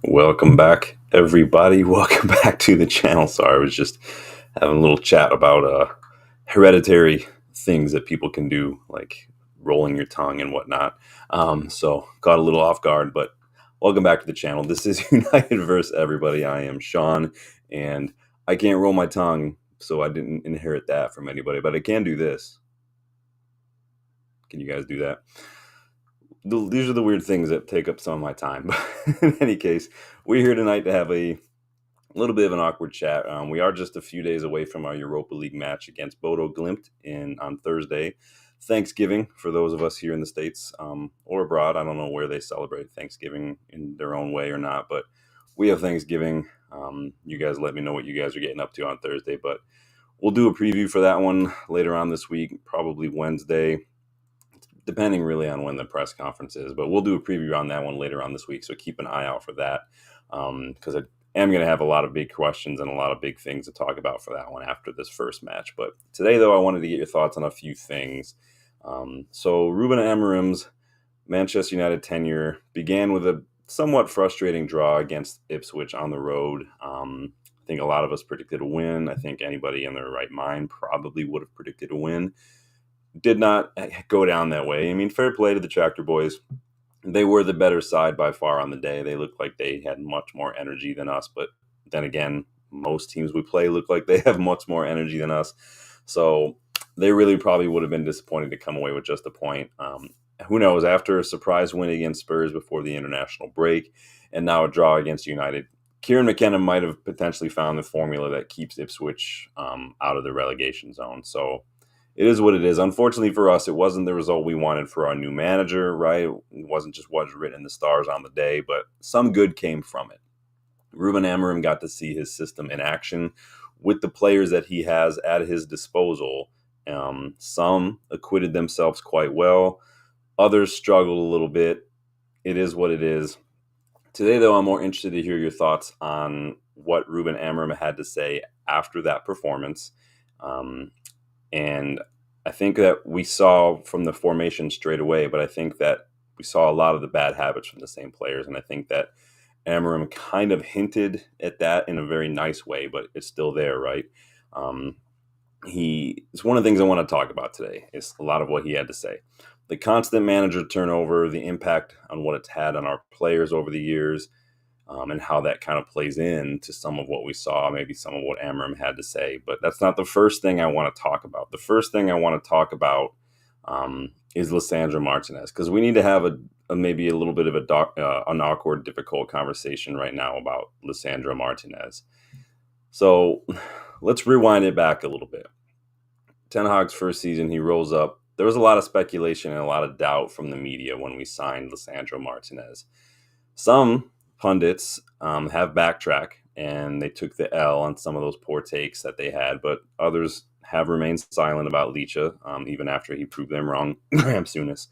Welcome back, everybody. Welcome back to the channel. Sorry, I was just having a little chat about hereditary things that people can do, like rolling your tongue and whatnot. So got a little off guard, but welcome back to the channel. This is United versus everybody. I am Sean, and I can't roll my tongue, so I didn't inherit that from anybody, but I can do this. Can you guys do that? These are the weird things that take up some of my time. But in any case, we're here tonight to have a little bit of an awkward chat. We are just a few days away from our Europa League match against Bodo Glimt on Thursday. Thanksgiving for those of us here in the States or abroad. I don't know where they celebrate Thanksgiving in their own way or not, but we have Thanksgiving. You guys let me know what you guys are getting up to on Thursday, but we'll do a preview for that one later on this week, probably Wednesday, depending really on when the press conference is. But we'll do a preview on that one later on this week, so keep an eye out for that because I am going to have a lot of big questions and a lot of big things to talk about for that one after this first match. But today, though, I wanted to get your thoughts on a few things. So Ruben Amorim's Manchester United tenure began with a somewhat frustrating draw against Ipswich on the road. I think a lot of us predicted a win. I think anybody in their right mind probably would have predicted a win. Did not go down that way. I mean, fair play to the Tractor Boys. They were the better side by far on the day. They looked like they had much more energy than us. But then again, most teams we play look like they have much more energy than us. So they really probably would have been disappointed to come away with just a point. Who knows? After a surprise win against Spurs before the international break and now a draw against United, Kieran McKenna might have potentially found the formula that keeps Ipswich out of the relegation zone. So it is what it is. Unfortunately for us, it wasn't the result we wanted for our new manager, right? It wasn't just what's written in the stars on the day, but some good came from it. Ruben Amorim got to see his system in action with the players that he has at his disposal. Some acquitted themselves quite well. Others struggled a little bit. It is what it is. Today, though, I'm more interested to hear your thoughts on what Ruben Amorim had to say after that performance. And I think that we saw from the formation straight away, but I think that we saw a lot of the bad habits from the same players. And I think that Amorim kind of hinted at that in a very nice way, but it's still there, right? It's one of the things I want to talk about today is a lot of what he had to say. The constant manager turnover, the impact on what it's had on our players over the years, and how that kind of plays into some of what we saw, maybe some of what Amorim had to say. But that's not the first thing I want to talk about. The first thing I want to talk about is Lisandro Martinez, because we need to have maybe a little bit of an awkward, difficult conversation right now about Lisandro Martinez. So let's rewind it back a little bit. Ten Hag's first season, he rolls up. There was a lot of speculation and a lot of doubt from the media when we signed Lisandro Martinez. Some pundits have backtracked and they took the L on some of those poor takes that they had, but others have remained silent about Licha, even after he proved them wrong. Graham Souness.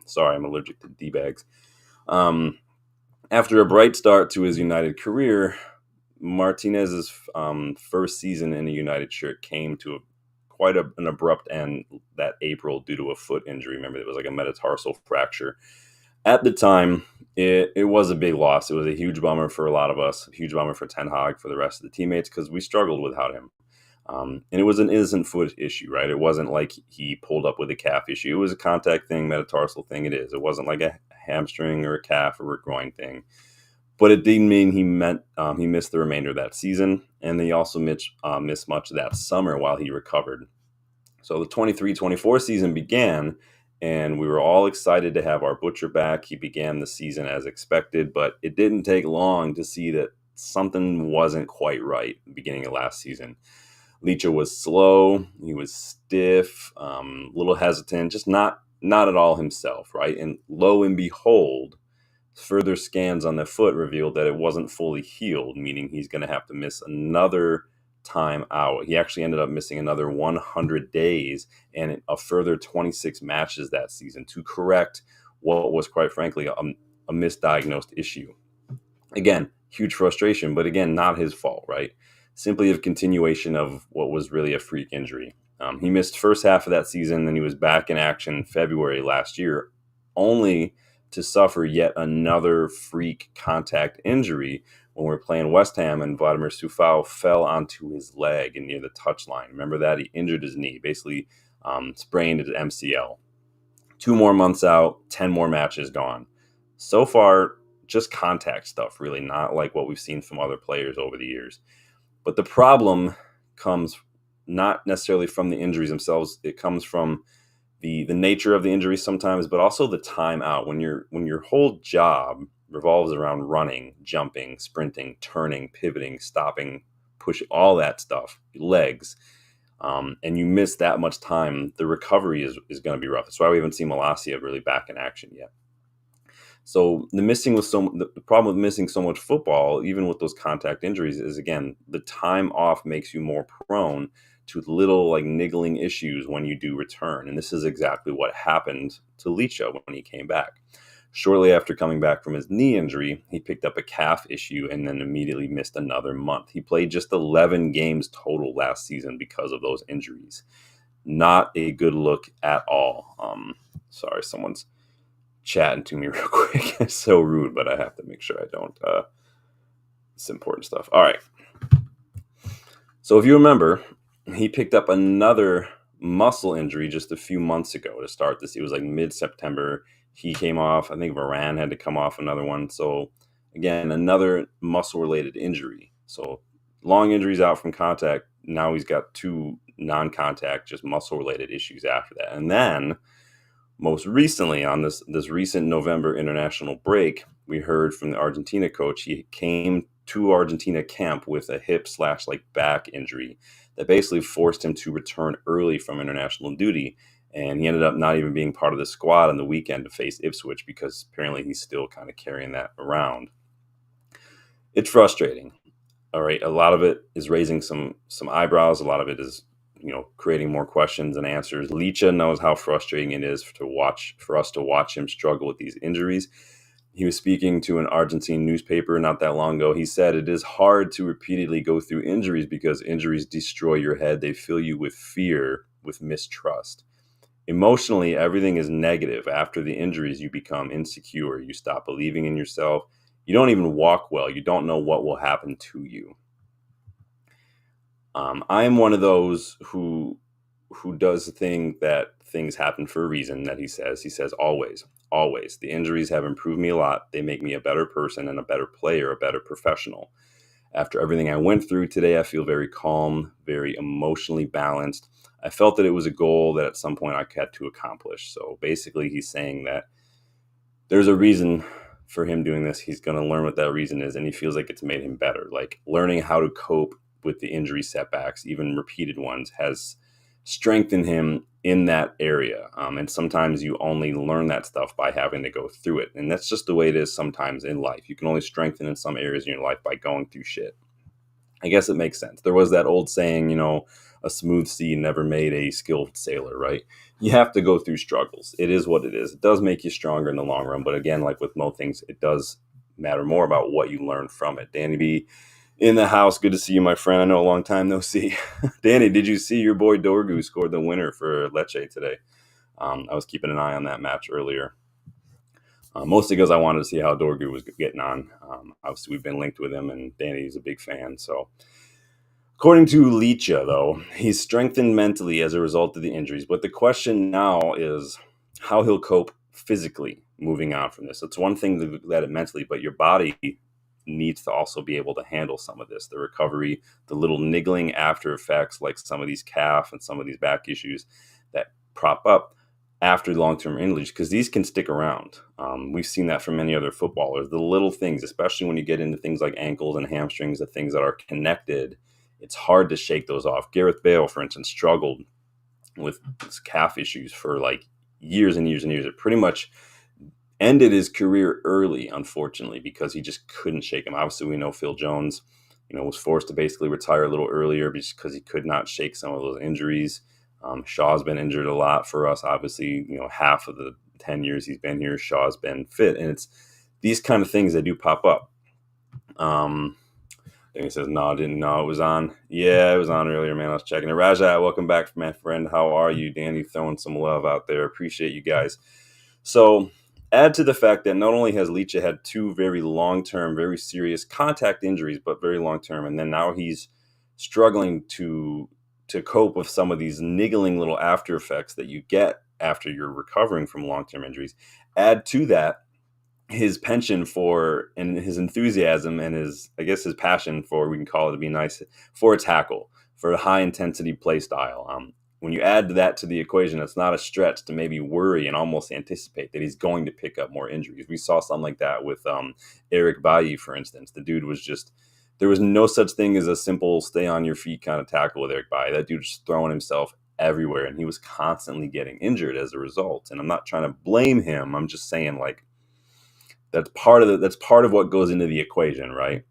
Sorry, I'm allergic to D-bags. After a bright start to his United career, Martinez's first season in a United shirt came to quite an abrupt end that April due to a foot injury. Remember, it was like a metatarsal fracture. At the time, it was a big loss. It was a huge bummer for a lot of us, a huge bummer for Ten Hag, for the rest of the teammates, because we struggled without him. And it was an innocent foot issue, right? It wasn't like he pulled up with a calf issue. It was a contact thing, metatarsal thing. It is. It wasn't like a hamstring or a calf or a groin thing. But it didn't mean he missed the remainder of that season, and he also missed much of that summer while he recovered. So the 23-24 season began, and we were all excited to have our butcher back. He began the season as expected, but it didn't take long to see that something wasn't quite right at the beginning of last season. Licha was slow, he was stiff, a little hesitant, just not at all himself, right? And lo and behold, further scans on the foot revealed that it wasn't fully healed, meaning he's going to have to miss another time out. He actually ended up missing another 100 days and a further 26 matches that season to correct what was, quite frankly, a misdiagnosed issue. Again, huge frustration, but again, not his fault, right? Simply a continuation of what was really a freak injury. He missed first half of that season, then he was back in action February last year, only to suffer yet another freak contact injury when we were playing West Ham and Vladimir Sufal fell onto his leg and near the touchline. Remember that? He injured his knee, basically sprained his MCL. 2 more months out, 10 more matches gone. So far, just contact stuff, really, not like what we've seen from other players over the years. But the problem comes not necessarily from the injuries themselves. It comes from the nature of the injury sometimes, but also the time out. When your whole job revolves around running, jumping, sprinting, turning, pivoting, stopping, pushing, all that stuff, legs, and you miss that much time, the recovery is going to be rough. That's why we haven't seen Malacia really back in action yet. So the problem with missing so much football, even with those contact injuries, is again the time off makes you more prone to little like niggling issues when you do return, and this is exactly what happened to Licha when he came back. Shortly after coming back from his knee injury, he picked up a calf issue and then immediately missed another month. He played just 11 games total last season because of those injuries. Not a good look at all. Sorry, someone's chatting to me real quick. It's so rude, but I have to make sure I don't. It's important stuff. All right. So if you remember, he picked up another muscle injury just a few months ago to start this. It was like mid-September. He came off. I think Varane had to come off another one. So again, another muscle-related injury. So long injuries out from contact. Now he's got 2 non-contact, just muscle-related issues after that. And then most recently on this recent November international break, we heard from the Argentina coach. He came to Argentina camp with a hip/back injury that basically forced him to return early from international duty. And he ended up not even being part of the squad on the weekend to face Ipswich because apparently he's still kind of carrying that around. It's frustrating. All right. A lot of it is raising some eyebrows. A lot of it is, creating more questions and answers. Licha knows how frustrating it is for us to watch him struggle with these injuries. He was speaking to an Argentine newspaper not that long ago. He said, "It is hard to repeatedly go through injuries because injuries destroy your head. They fill you with fear, with mistrust. Emotionally, everything is negative. After the injuries, you become insecure. You stop believing in yourself. You don't even walk well. You don't know what will happen to you." I am one of those who does the thing that things happen for a reason, that he says always. The injuries have improved me a lot. They make me a better person and a better player, a better professional. After everything I went through today, I feel very calm, very emotionally balanced. I felt that it was a goal that at some point I had to accomplish. So basically he's saying that there's a reason for him doing this. He's going to learn what that reason is, and he feels like it's made him better. Like learning how to cope with the injury setbacks, even repeated ones, has strengthened him in that area. And sometimes you only learn that stuff by having to go through it. And that's just the way it is sometimes in life. You can only strengthen in some areas in your life by going through shit. I guess it makes sense. There was that old saying, a smooth sea never made a skilled sailor, right? You have to go through struggles. It is what it is. It does make you stronger in the long run. But again, like with most things, it does matter more about what you learn from it. Danny B in the house. Good to see you, my friend. I know a long time no see. Danny, did you see your boy Dorgu scored the winner for Lecce today? I was keeping an eye on that match earlier. Mostly because I wanted to see how Dorgu was getting on. Obviously, we've been linked with him, and Danny's a big fan. So, according to Licha, though, he's strengthened mentally as a result of the injuries. But the question now is how he'll cope physically moving on from this. It's one thing to let it mentally, but your body needs to also be able to handle some of this, the recovery, the little niggling after effects, like some of these calf and some of these back issues that prop up after long-term injuries, because these can stick around. We've seen that from many other footballers. The little things, especially when you get into things like ankles and hamstrings, the things that are connected, it's hard to shake those off. Gareth Bale, for instance, struggled with calf issues for like years and years and years. It pretty much ended his career early, unfortunately, because he just couldn't shake him. Obviously, we know Phil Jones, was forced to basically retire a little earlier because he could not shake some of those injuries. Shaw's been injured a lot for us. Obviously, half of the 10 years he's been here, Shaw's been fit. And it's these kind of things that do pop up. Then he says, no, I didn't know it was on. Yeah, it was on earlier, man. I was checking it. Rajat, welcome back, my friend. How are you? Danny throwing some love out there. Appreciate you guys. So Add to the fact that not only has Leach had two very long-term, very serious contact injuries, but very long-term, and then now he's struggling to cope with some of these niggling little after effects that you get after you're recovering from long-term injuries. Add to that his penchant for and his enthusiasm and his, I guess, his passion for, we can call it to be nice, for a tackle, for a high intensity play style. When you add that to the equation, it's not a stretch to maybe worry and almost anticipate that he's going to pick up more injuries. We saw something like that with Eric Bailly, for instance. The dude was just, there was no such thing as a simple stay on your feet kind of tackle with Eric Bailly. That dude was throwing himself everywhere, and he was constantly getting injured as a result. And I'm not trying to blame him. I'm just saying, like, that's part of what goes into the equation, right?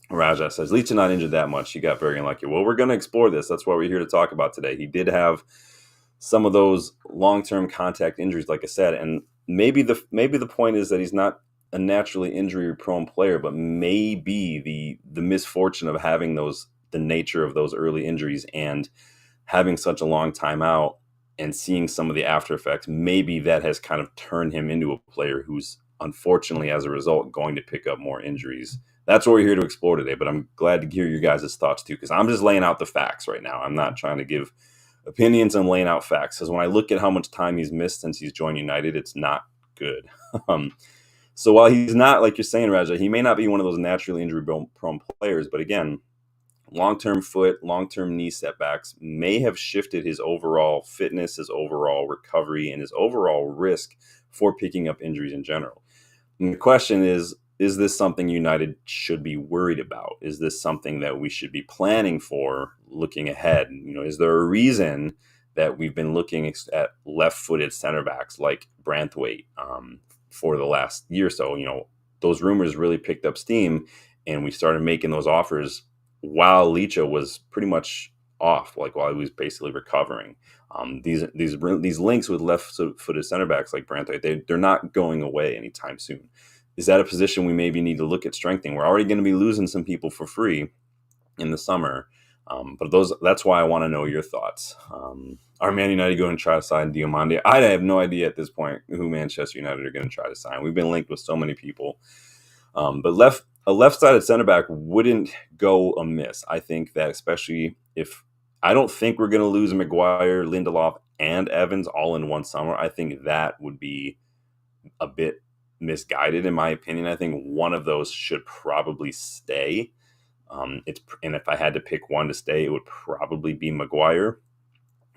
Raja says, Leach not injured that much. He got very unlucky. Well, we're going to explore this. That's what we're here to talk about today. He did have some of those long-term contact injuries, like I said, and maybe the point is that he's not a naturally injury-prone player, but maybe the misfortune of having the nature of those early injuries and having such a long time out and seeing some of the after effects, maybe that has kind of turned him into a player who's unfortunately, as a result, going to pick up more injuries. That's what we're here to explore today, but I'm glad to hear your guys' thoughts too, because I'm just laying out the facts right now. I'm not trying to give opinions, I'm laying out facts, because when I look at how much time he's missed since he's joined United, it's not good. So while he's not, like you're saying, Raja, he may not be one of those naturally injury-prone players, but again, long-term foot, long-term knee setbacks may have shifted his overall fitness, his overall recovery, and his overall risk for picking up injuries in general. And the question is this something United should be worried about? Is this something that we should be planning for looking ahead? Is there a reason that we've been looking at left-footed center backs like Branthwaite for the last year or so? Those rumors really picked up steam, and we started making those offers while Licha was pretty much off, like while he was basically recovering. These links with left-footed center backs like Branthwaite, they're not going away anytime soon. Is that a position we maybe need to look at strengthening? We're already going to be losing some people for free in the summer, but that's why I want to know your thoughts. Are Man United going to try to sign Diomande? I have no idea at this point who Manchester United are going to try to sign. We've been linked with so many people, but a left-sided center back wouldn't go amiss. I think that, especially if I don't think we're going to lose Maguire, Lindelof, and Evans all in one summer. I think that would be a bit misguided, in my opinion. I think one of those should probably stay. And if I had to pick one to stay, it would probably be Maguire.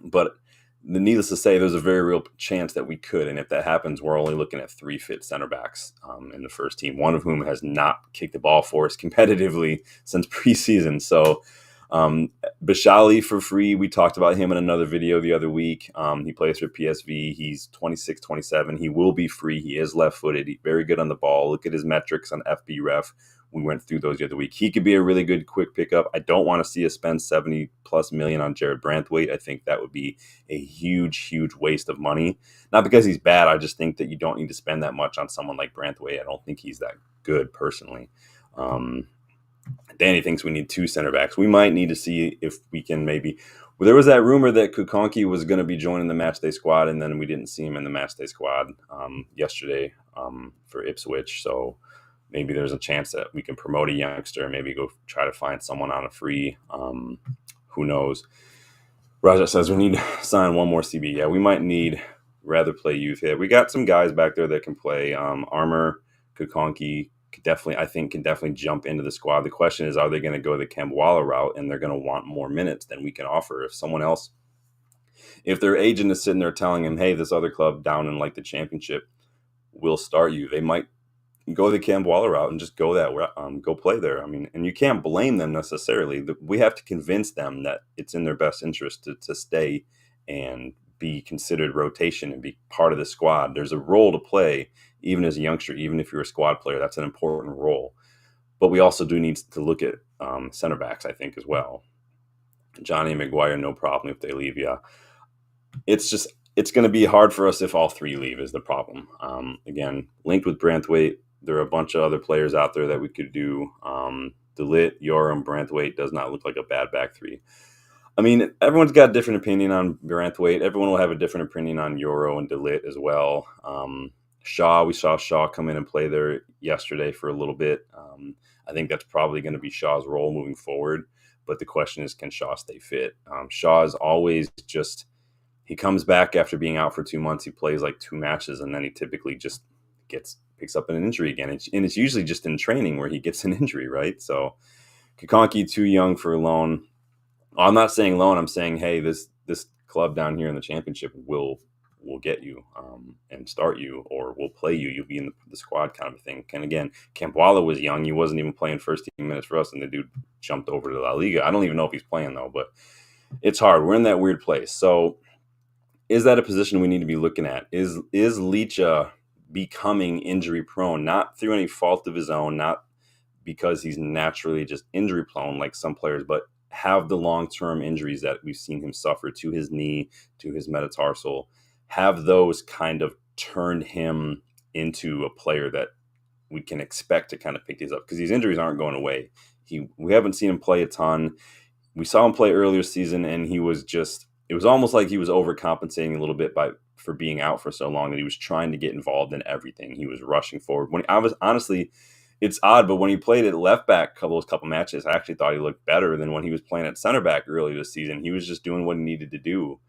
But needless to say, there's a very real chance that we could. And if that happens, we're only looking at 3 fit center backs in the first team, one of whom has not kicked the ball for us competitively since preseason. So Bashali for free. We talked about him in another video the other week. He plays for PSV. He's 26, 27. He will be free. He is left-footed. He's very good on the ball. Look at his metrics on FB Ref. We went through those the other week. He could be a really good quick pickup. I don't want to see us spend 70 plus million on Jared Branthwaite. I think that would be a huge waste of money. Not because he's bad. I just think that you don't need to spend that much on someone like Branthwaite. I don't think he's that good personally. Danny thinks we need 2 center backs. We might need to see if we can maybe. Well, there was that rumor that Kukonki was going to be joining the matchday squad, and then we didn't see him in the matchday squad yesterday for Ipswich. So maybe there's a chance that we can promote a youngster and maybe go try to find someone on a free. Who knows? Raja says we need to sign one more CB. Yeah, we might need rather play youth here. We got some guys back there that can play. Armour, Kukonki can definitely jump into the squad. The question is, are they going to go the Kambwala route, and they're going to want more minutes than we can offer? If their agent is sitting there telling him, hey, this other club down in like the championship will start you, they might go the Kambwala route and just go go play there. I mean, and you can't blame them necessarily. We have to convince them that it's in their best interest to stay and be considered rotation and be part of the squad. There's a role to play, even as a youngster, even if you're a squad player. That's an important role. But we also do need to look at center backs, I think, as well. Johnny and Maguire, no problem if they leave. Yeah, it's going to be hard for us if all 3 leave is the problem. Again, linked with Branthwaite, there are a bunch of other players out there that we could do. DeLitt, Yoram, Branthwaite does not look like a bad back 3. I mean, everyone's got a different opinion on Branthwaite. Everyone will have a different opinion on Euro and DeLitt as well. Shaw, we saw Shaw come in and play there yesterday for a little bit. I think that's probably going to be Shaw's role moving forward. But the question is, can Shaw stay fit? Shaw is always just, he comes back after being out for 2 months. He plays like 2 matches, and then he typically just picks up an injury again. And it's usually just in training where he gets an injury, right? So Kakonki, too young for a loan. I'm not saying loan. I'm saying, hey, this club down here in the championship will get you and start you, or will play you. You'll be in the squad kind of thing. And again, Campbell was young. He wasn't even playing first team minutes for us, and the dude jumped over to La Liga. I don't even know if he's playing though, but it's hard. We're in that weird place. So is that a position we need to be looking at? Is Licha becoming injury prone, not through any fault of his own, not because he's naturally just injury prone like some players, but have the long-term injuries that we've seen him suffer to his knee, to his metatarsal, have those kind of turned him into a player that we can expect to kind of pick these up, because these injuries aren't going away. We haven't seen him play a ton. We saw him play earlier season, and he was just, it was almost like he was overcompensating a little bit for being out for so long, that he was trying to get involved in everything. He was rushing forward. When I was honestly, it's odd, but when he played at left back those couple matches, I actually thought he looked better than when he was playing at center back earlier this season. He was just doing what he needed to do.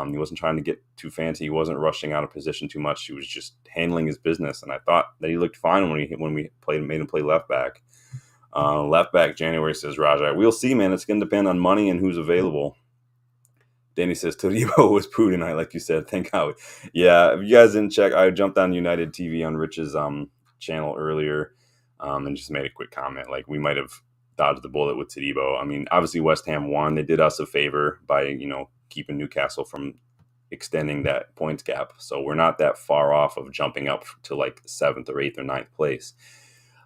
He wasn't trying to get too fancy. He wasn't rushing out of position too much. He was just handling his business, and I thought that he looked fine when we made him play left back. Left back, January, says Rajai. We'll see, man. It's going to depend on money and who's available. Danny says Todibo was poo tonight, like you said. Thank God. Yeah, if you guys didn't check, I jumped on United TV on Rich's channel earlier. And just made a quick comment. Like, we might have dodged the bullet with Todibo. I mean, obviously West Ham won. They did us a favor by, keeping Newcastle from extending that points gap. So we're not that far off of jumping up to like 7th or 8th or 9th place.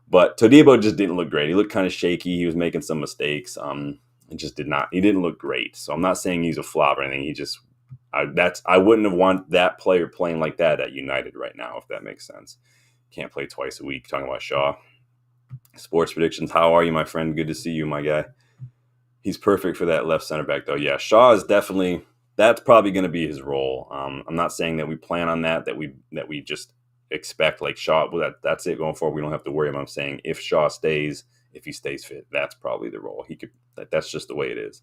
But Todibo just didn't look great. He looked kind of shaky. He was making some mistakes. He didn't look great. So I'm not saying he's a flop or anything. I wouldn't have want that player playing like that at United right now, if that makes sense. Can't play twice a week. Talking about Shaw. Sports predictions. How are you, my friend? Good to see you, my guy. He's perfect for that left center back, though. Yeah, Shaw is definitely, that's probably going to be his role. I'm not saying that we plan on that we just expect like Shaw. Well, that's it going forward. We don't have to worry about. I'm saying if Shaw stays, if he stays fit, that's probably the role. That's just the way it is.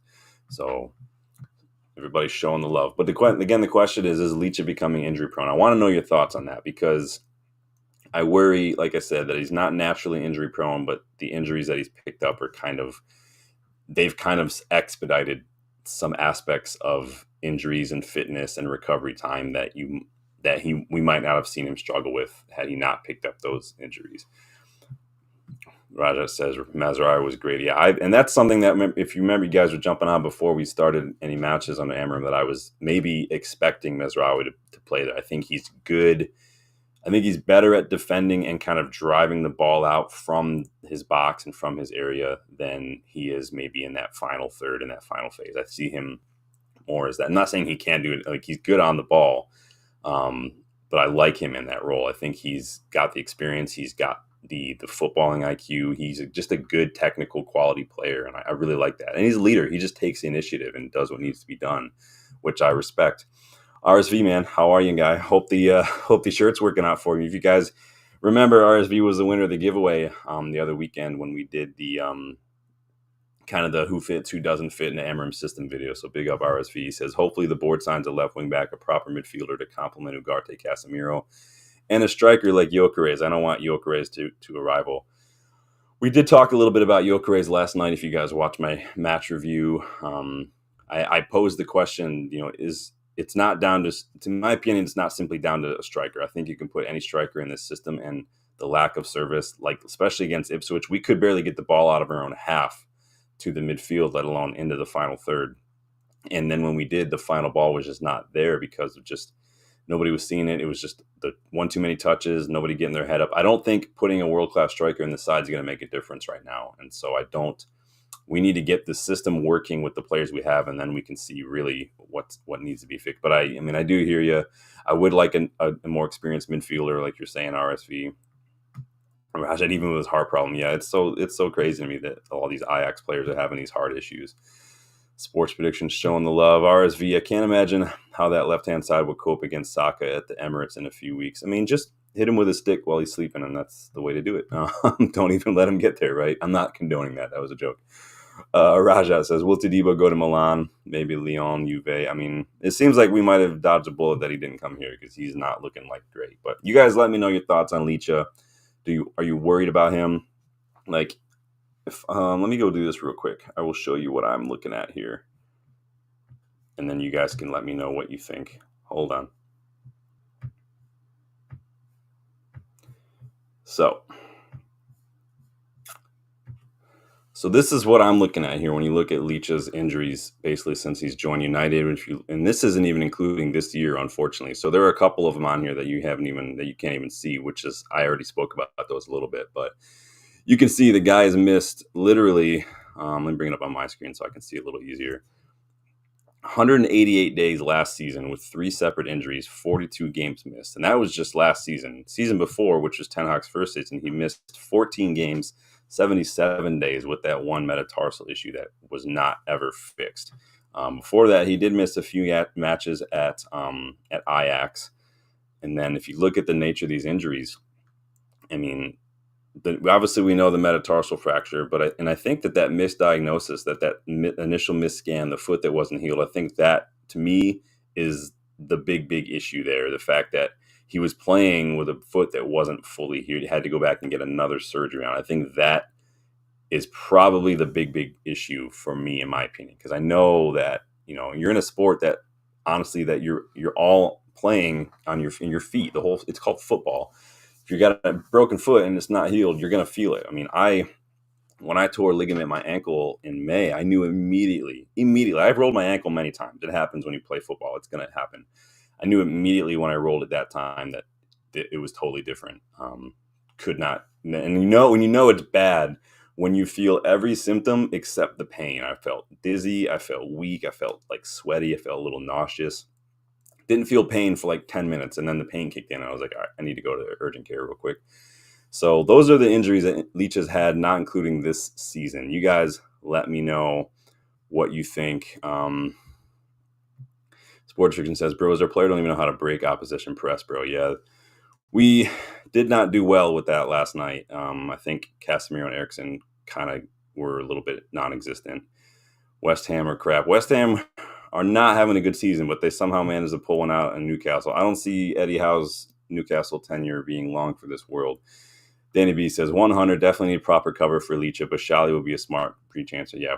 So everybody's showing the love. But the question is Licha becoming injury prone? I want to know your thoughts on that, because I worry, like I said, that he's not naturally injury prone, but the injuries that he's picked up are they've kind of expedited some aspects of injuries and fitness and recovery time that we might not have seen him struggle with had he not picked up those injuries. Raja says Mazraoui was great. Yeah, and that's something that, if you remember, you guys were jumping on before we started any matches on the Amorim, that I was maybe expecting Mazraoui to play there. I think he's good. I think he's better at defending and kind of driving the ball out from his box and from his area than he is maybe in that final third, in that final phase. I see him more as that. I'm not saying he can't do it. Like, he's good on the ball, but I like him in that role. I think he's got the experience. He's got the footballing IQ. He's just a good technical quality player, and I really like that. And he's a leader. He just takes the initiative and does what needs to be done, which I respect. RSV, man, how are you, guy? Hope the shirt's working out for you. If you guys remember, RSV was the winner of the giveaway the other weekend when we did the kind of the who fits, who doesn't fit in the Amorim system video. So big up RSV. He says, hopefully the board signs a left wing back, a proper midfielder to complement Ugarte, Casemiro, and a striker like Gyökeres. I don't want Gyökeres to a rival. We did talk a little bit about Gyökeres last night. If you guys watched my match review, I posed the question, it's not down to my opinion, it's not simply down to a striker. I think you can put any striker in this system, and the lack of service, like especially against Ipswich, we could barely get the ball out of our own half to the midfield, let alone into the final third. And then when we did, the final ball was just not there because of just nobody was seeing it. It was just the one too many touches, nobody getting their head up. I don't think putting a world-class striker in the side is going to make a difference right now. And so we need to get the system working with the players we have, and then we can see really what needs to be fixed. But I do hear you. I would like a more experienced midfielder, like you're saying, RSV. Rajat, even with his heart problem, yeah, it's so crazy to me that all these Ajax players are having these heart issues. Sports predictions showing the love. RSV, I can't imagine how that left-hand side would cope against Saka at the Emirates in a few weeks. I mean, just hit him with a stick while he's sleeping, and that's the way to do it. Don't even let him get there, right? I'm not condoning that. That was a joke. Raja says, will Todibo go to Milan? Maybe Lyon, Juve. I mean, it seems like we might have dodged a bullet that he didn't come here because he's not looking like great. But you guys let me know your thoughts on Licha. Are you worried about him? Like, let me go do this real quick. I will show you what I'm looking at here. And then you guys can let me know what you think. Hold on. So this is what I'm looking at here when you look at Licha's injuries, basically since he's joined United. And this isn't even including this year, unfortunately. So there are a couple of them on here that you can't even see, which is, I already spoke about those a little bit, but you can see the guy has missed literally. Let me bring it up on my screen so I can see it a little easier. 188 days last season with 3 separate injuries, 42 games missed. And that was just last season. Season before, which was Ten Hag's first season, he missed 14 games, 77 days with that one metatarsal issue that was not ever fixed. Before that, he did miss a few matches at Ajax. And then if you look at the nature of these injuries, I mean, obviously we know the metatarsal fracture, but I think that misdiagnosis, that initial misscan, the foot that wasn't healed, I think that to me is the big issue there. The fact that he was playing with a foot that wasn't fully healed, he had to go back and get another surgery on. I think that is probably the big issue for me, in my opinion, because I know that you're in a sport that honestly that you're all playing on your feet. It's called football. If you got a broken foot and it's not healed, you're going to feel it. I mean, when I tore ligament in my ankle in May, I knew immediately. I've rolled my ankle many times. It happens when you play football. It's going to happen. I knew immediately when I rolled it that time that it was totally different. Could not. And when you know it's bad, when you feel every symptom except the pain. I felt dizzy. I felt weak. I felt like sweaty. I felt a little nauseous. Didn't feel pain for like 10 minutes, and then the pain kicked in. I was like, all right, I need to go to urgent care real quick. So those are the injuries that Leach has had, not including this season. You guys let me know what you think. Sports Fiction says, bros, our player don't even know how to break opposition press, bro. Yeah, we did not do well with that last night. I think Casemiro and Eriksen kind of were a little bit non-existent. West Ham are crap. West Ham are not having a good season, but they somehow managed to pull one out in Newcastle. I don't see Eddie Howe's Newcastle tenure being long for this world. Danny B says 100 definitely need proper cover for Licha. Bashali will be a smart free transfer. Yeah,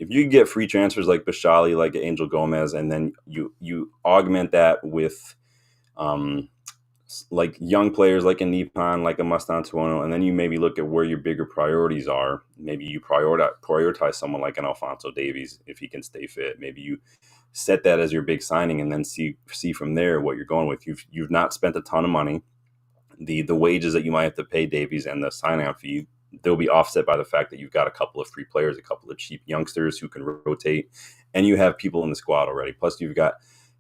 if you get free transfers like Bashali, like Angel Gomez, and then you augment that with like young players like a Nippon, like a Mastantuono, and then you maybe look at where your bigger priorities are. Maybe you prioritize someone like an Alphonso Davies if he can stay fit. Maybe you set that as your big signing and then see from there what you're going with. You've not spent a ton of money. The wages that you might have to pay Davies and the sign-on fee, they'll be offset by the fact that you've got a couple of free players, a couple of cheap youngsters who can rotate, and you have people in the squad already. Plus, you've got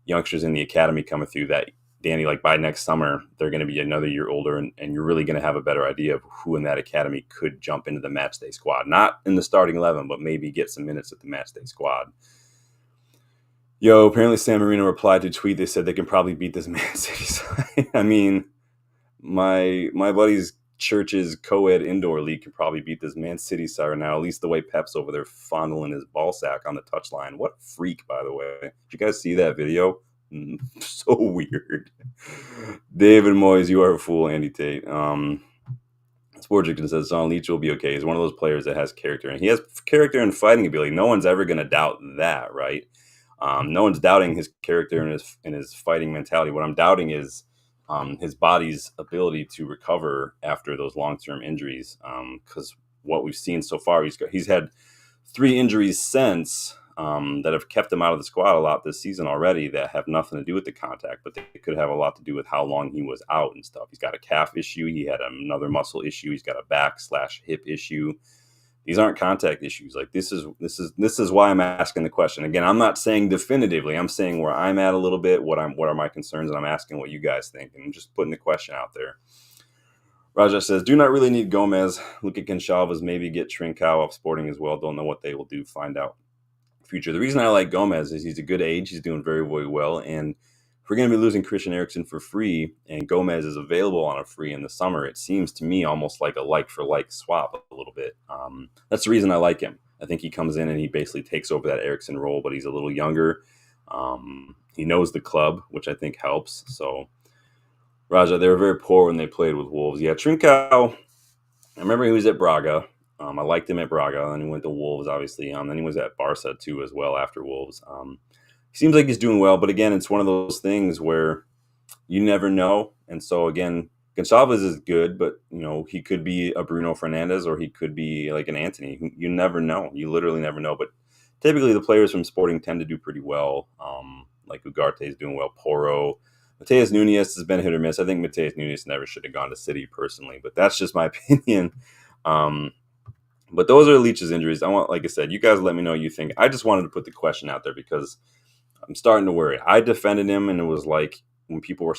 youngsters in the academy coming through that, Danny, like by next summer, they're going to be another year older, and you're really going to have a better idea of who in that academy could jump into the matchday squad. Not in the starting 11, but maybe get some minutes at the matchday squad. Yo, apparently San Marino replied to a tweet. They said they can probably beat this Man City side. I mean, my buddy's church's co-ed indoor league can probably beat this Man City side right now, at least the way Pep's over there fondling his ball sack on the touchline. What a freak, by the way. Did you guys see that video? So weird. David Moyes, you are a fool, Andy Tate. Sportjic says Son Leach will be okay. He's one of those players that has character, and he has character and fighting ability. No one's ever going to doubt that, right? No one's doubting his character and his fighting mentality. What I'm doubting is his body's ability to recover after those long-term injuries. Because what we've seen so far, he's had 3 injuries since that have kept him out of the squad a lot this season already that have nothing to do with the contact, but they could have a lot to do with how long he was out and stuff. He's got a calf issue. He had another muscle issue. He's got a back/hip issue. These aren't contact issues. Like this is why I'm asking the question. Again, I'm not saying definitively. I'm saying where I'm at a little bit, what are my concerns, and I'm asking what you guys think, and I'm just putting the question out there. Raja says, do not really need Gomez. Look at Gonçalves, maybe get Trincao off Sporting as well. Don't know what they will do. Find out. Future. The reason I like Gomez is he's a good age. He's doing very, very well. And if we're going to be losing Christian Eriksen for free and Gomez is available on a free in the summer, it seems to me almost like a like-for-like swap a little bit. That's the reason I like him. I think he comes in and he basically takes over that Eriksen role, but he's a little younger. He knows the club, which I think helps. So, Raja, they were very poor when they played with Wolves. Yeah, Trincao, I remember he was at Braga. I liked him at Braga, and he went to Wolves, obviously. Then he was at Barca, too, as well, after Wolves. He seems like he's doing well, but again, it's one of those things where you never know. And so, again, Gonçalves is good, but, he could be a Bruno Fernandes or he could be like an Antony. You never know. You literally never know. But typically the players from Sporting tend to do pretty well. Like Ugarte is doing well. Porro. Mateus Nunes has been hit or miss. I think Mateus Nunes never should have gone to City personally, but that's just my opinion. But those are Leach's injuries. Like I said, you guys let me know what you think. I just wanted to put the question out there because I'm starting to worry. I defended him, and it was like when people were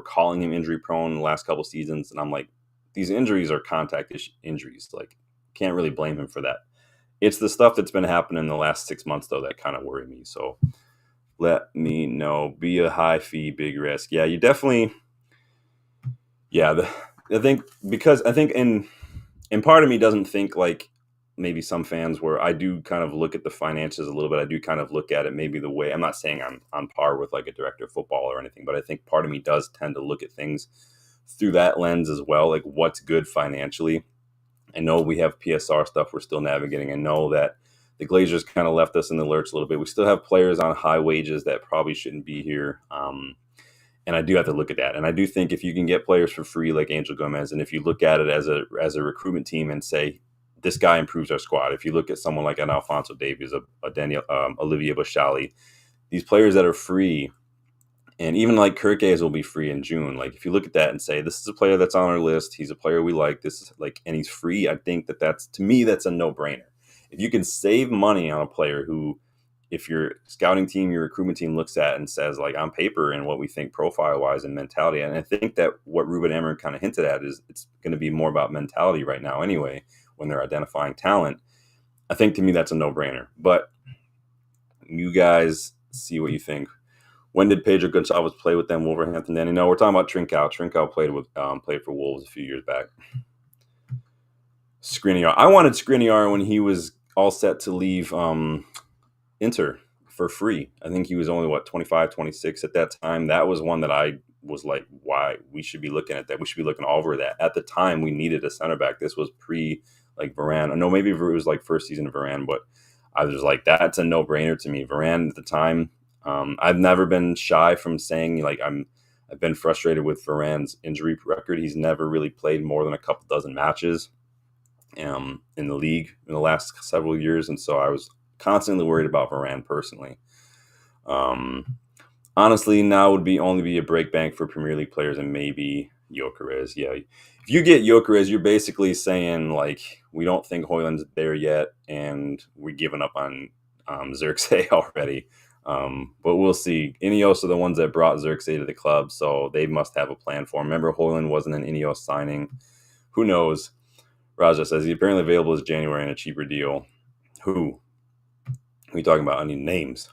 calling him injury prone in the last couple seasons, and I'm like, these injuries are contact injuries. Like, can't really blame him for that. It's the stuff that's been happening in the last 6 months, though, that kind of worry me. So let me know. Be a high fee, big risk. Yeah, you definitely. Yeah, I think and part of me doesn't think like maybe some fans where I do kind of look at the finances a little bit. I do kind of look at it maybe the way, I'm not saying I'm on par with like a director of football or anything, but I think part of me does tend to look at things through that lens as well. Like what's good financially. I know we have PSR stuff we're still navigating. I know that the Glazers kind of left us in the lurch a little bit. We still have players on high wages that probably shouldn't be here. And I do have to look at that. And I do think if you can get players for free like Angel Gomez, and if you look at it as a recruitment team and say, this guy improves our squad. If you look at someone like an Alphonso Davies, a Daniel, Olivier Bashali, these players that are free, and even like Kirkes will be free in June. Like if you look at that and say, this is a player that's on our list, he's a player we like, this is like, and he's free, I think that's to me, that's a no-brainer. If you can save money on a player who, if your scouting team, your recruitment team looks at and says, like on paper and what we think profile-wise and mentality, and I think that what Ruben Amorim kind of hinted at is it's going to be more about mentality right now anyway when they're identifying talent. I think to me that's a no-brainer. But you guys see what you think. When did Pedro Gonçalves play with them, Wolverhampton? Danny? No, we're talking about Trincao. Trincao played for Wolves a few years back. Skriniar. I wanted Skriniar when he was all set to leave Inter for free. I think he was only 25, 26 at that time. That was one that I was like, why we should be looking at that. We should be looking over that. At the time, we needed a center back. This was pre like Varane. I know maybe it was like first season of Varane, but I was like, that's a no-brainer to me. Varane at the time, I've never been shy from saying like I've been frustrated with Varane's injury record. He's never really played more than a couple dozen matches in the league in the last several years, and so I was constantly worried about Varane personally. Honestly, now would only be a break bank for Premier League players and maybe Gyökeres. Yeah, if you get Gyökeres, you're basically saying like we don't think Højlund's there yet, and we're giving up on Xerxes already. But we'll see. Ineos are the ones that brought Xerxes to the club, so they must have a plan for him. Remember, Højlund wasn't an Ineos signing. Who knows? Raja says he's apparently available as January in a cheaper deal. Who? Are you talking about? I need names.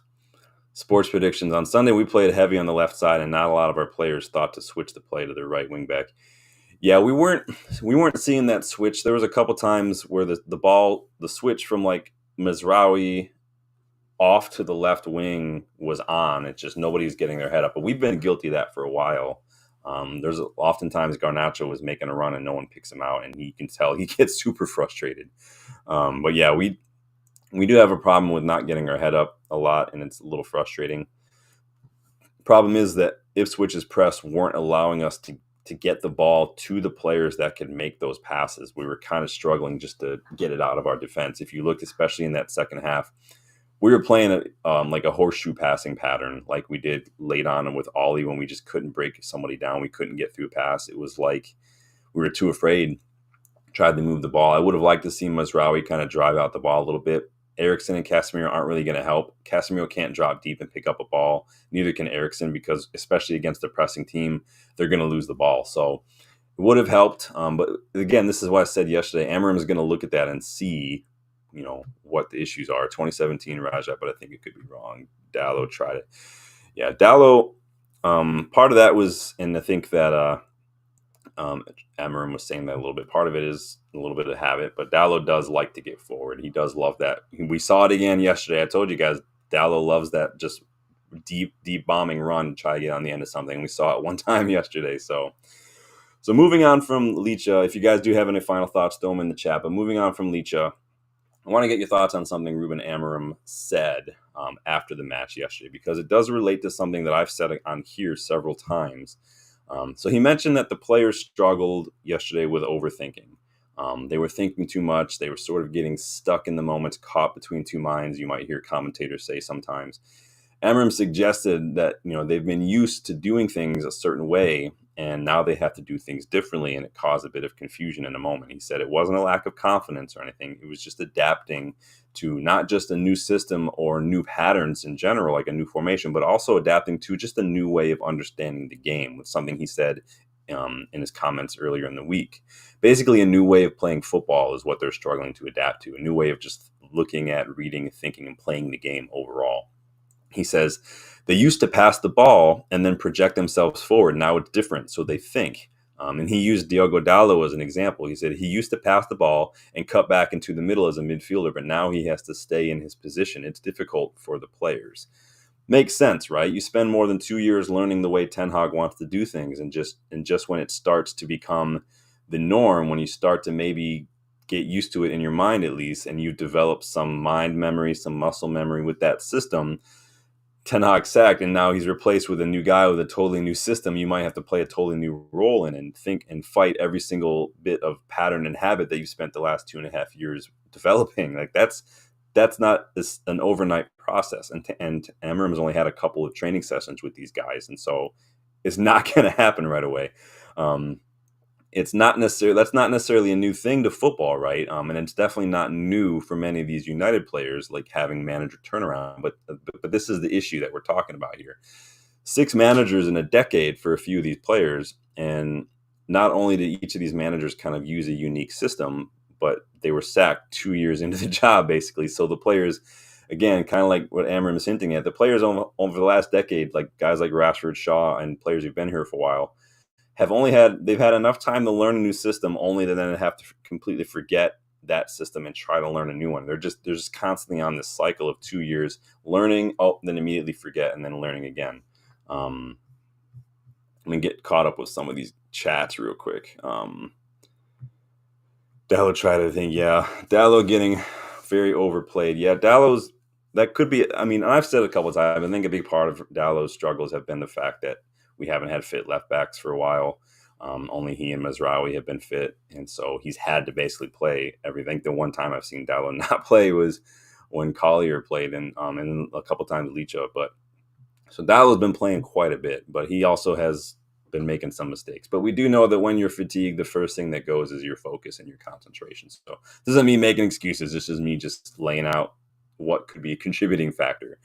Sports predictions. On Sunday, we played heavy on the left side, and not a lot of our players thought to switch the play to their right wing back. Yeah, we weren't seeing that switch. There was a couple times where the switch from like Mizraoui off to the left wing was on. It's just nobody's getting their head up. But we've been guilty of that for a while. There's oftentimes Garnacho was making a run and no one picks him out, and you can tell he gets super frustrated. But yeah, we do have a problem with not getting our head up a lot, and it's a little frustrating. Problem is that Ipswich's press weren't allowing us to get the ball to the players that could make those passes. We were kind of struggling just to get it out of our defense. If you look, especially in that second half, we were playing like a horseshoe passing pattern like we did late on with Ollie when we just couldn't break somebody down. We couldn't get through a pass. It was like we were too afraid, tried to move the ball. I would have liked to see Mazraoui kind of drive out the ball a little bit. Eriksen and Casemiro aren't really going to help. Casemiro can't drop deep and pick up a ball. Neither can Eriksen because, especially against a pressing team, they're going to lose the ball. So it would have helped. But again, this is what I said yesterday. Amorim is going to look at that and see, what the issues are. 2017 Raja, but I think it could be wrong. Dallo tried it. Yeah, Dallo. Part of that was, and I think that Amorim was saying that a little bit. Part of it is a little bit of habit, but Dallo does like to get forward. He does love that. We saw it again yesterday. I told you guys, Dallo loves that just deep bombing run to try to get on the end of something. We saw it one time yesterday. So moving on from Licha, if you guys do have any final thoughts, throw them in the chat. But moving on from Licha, I want to get your thoughts on something Ruben Amorim said after the match yesterday, because it does relate to something that I've said on here several times. So he mentioned that the players struggled yesterday with overthinking. They were thinking too much. They were sort of getting stuck in the moment, caught between two minds, you might hear commentators say sometimes. Amorim suggested that they've been used to doing things a certain way, and now they have to do things differently, and it caused a bit of confusion in a moment. He said it wasn't a lack of confidence or anything. It was just adapting to not just a new system or new patterns in general, like a new formation, but also adapting to just a new way of understanding the game, with something he said in his comments earlier in the week. Basically, a new way of playing football is what they're struggling to adapt to, a new way of just looking at, reading, thinking, and playing the game overall. He says they used to pass the ball and then project themselves forward. Now it's different, so they think. And he used Diogo Dallo as an example. He said he used to pass the ball and cut back into the middle as a midfielder, but now he has to stay in his position. It's difficult for the players. Makes sense, right? You spend more than 2 years learning the way Ten Hag wants to do things, and just when it starts to become the norm, when you start to maybe get used to it in your mind at least, and you develop some mind memory, some muscle memory with that system, Ten Hag sacked, and now he's replaced with a new guy with a totally new system. You might have to play a totally new role in and think and fight every single bit of pattern and habit that you spent the last 2.5 years developing. Like that's not an overnight process. And Amorim has only had a couple of training sessions with these guys, and so it's not going to happen right away. That's not necessarily a new thing to football, right? And it's definitely not new for many of these United players, like having manager turnaround. But this is the issue that we're talking about here: 6 managers in a decade for a few of these players, and not only did each of these managers kind of use a unique system, but they were sacked 2 years into the job, basically. So the players, again, kind of like what Amorim is hinting at, the players over the last decade, like guys like Rashford, Shaw, and players who've been here for a while, they've had enough time to learn a new system, only to then have to completely forget that system and try to learn a new one. They're just constantly on this cycle of 2 years learning, then immediately forget, and then learning again. I'm gonna get caught up with some of these chats real quick. Dallo tried to think, yeah, Dallo getting very overplayed. Yeah, that could be. I mean, I've said a couple of times, I think a big part of Dallo's struggles have been the fact that we haven't had fit left backs for a while. Only he and Mazraoui have been fit, and so he's had to basically play everything. The one time I've seen Dallo not play was when Collier played, and a couple times Licha. But so Dallo's been playing quite a bit, but he also has been making some mistakes. But we do know that when you're fatigued, the first thing that goes is your focus and your concentration. So this isn't me making excuses. This is me just laying out what could be a contributing factor.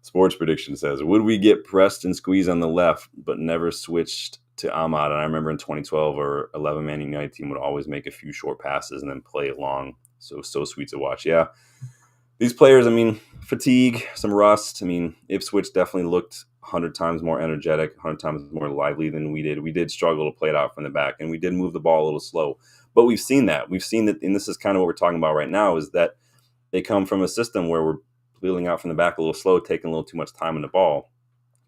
Sports Prediction says, would we get pressed and squeezed on the left, but never switched to Ahmad? And I remember in 2012, our 11-man United team would always make a few short passes and then play it long. So sweet to watch. Yeah. These players, I mean, fatigue, some rust. I mean, Ipswich definitely looked 100 times more energetic, 100 times more lively than we did. We did struggle to play it out from the back, and we did move the ball a little slow. But we've seen that. And this is kind of what we're talking about right now, is that they come from a system where we're wheeling out from the back a little slow, taking a little too much time on the ball.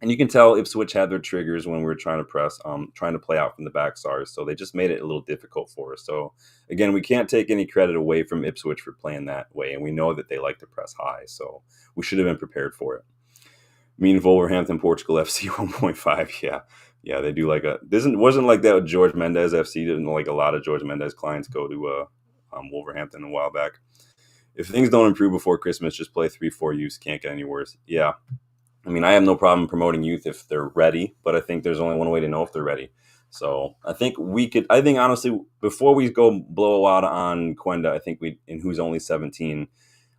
And you can tell Ipswich had their triggers when we were trying to press, trying to play out from the back, so they just made it a little difficult for us. So, again, we can't take any credit away from Ipswich for playing that way, and we know that they like to press high, so we should have been prepared for it. Mean Wolverhampton, Portugal FC 1.5, yeah, they do wasn't like that with George Mendes FC. Didn't like a lot of George Mendes clients go to Wolverhampton a while back. If things don't improve before Christmas, just play 3-4 youths. Can't get any worse. Yeah. I mean, I have no problem promoting youth if they're ready, but I think there's only one way to know if they're ready. So I think honestly, before we go blow a lot on Quenda, I think who's only 17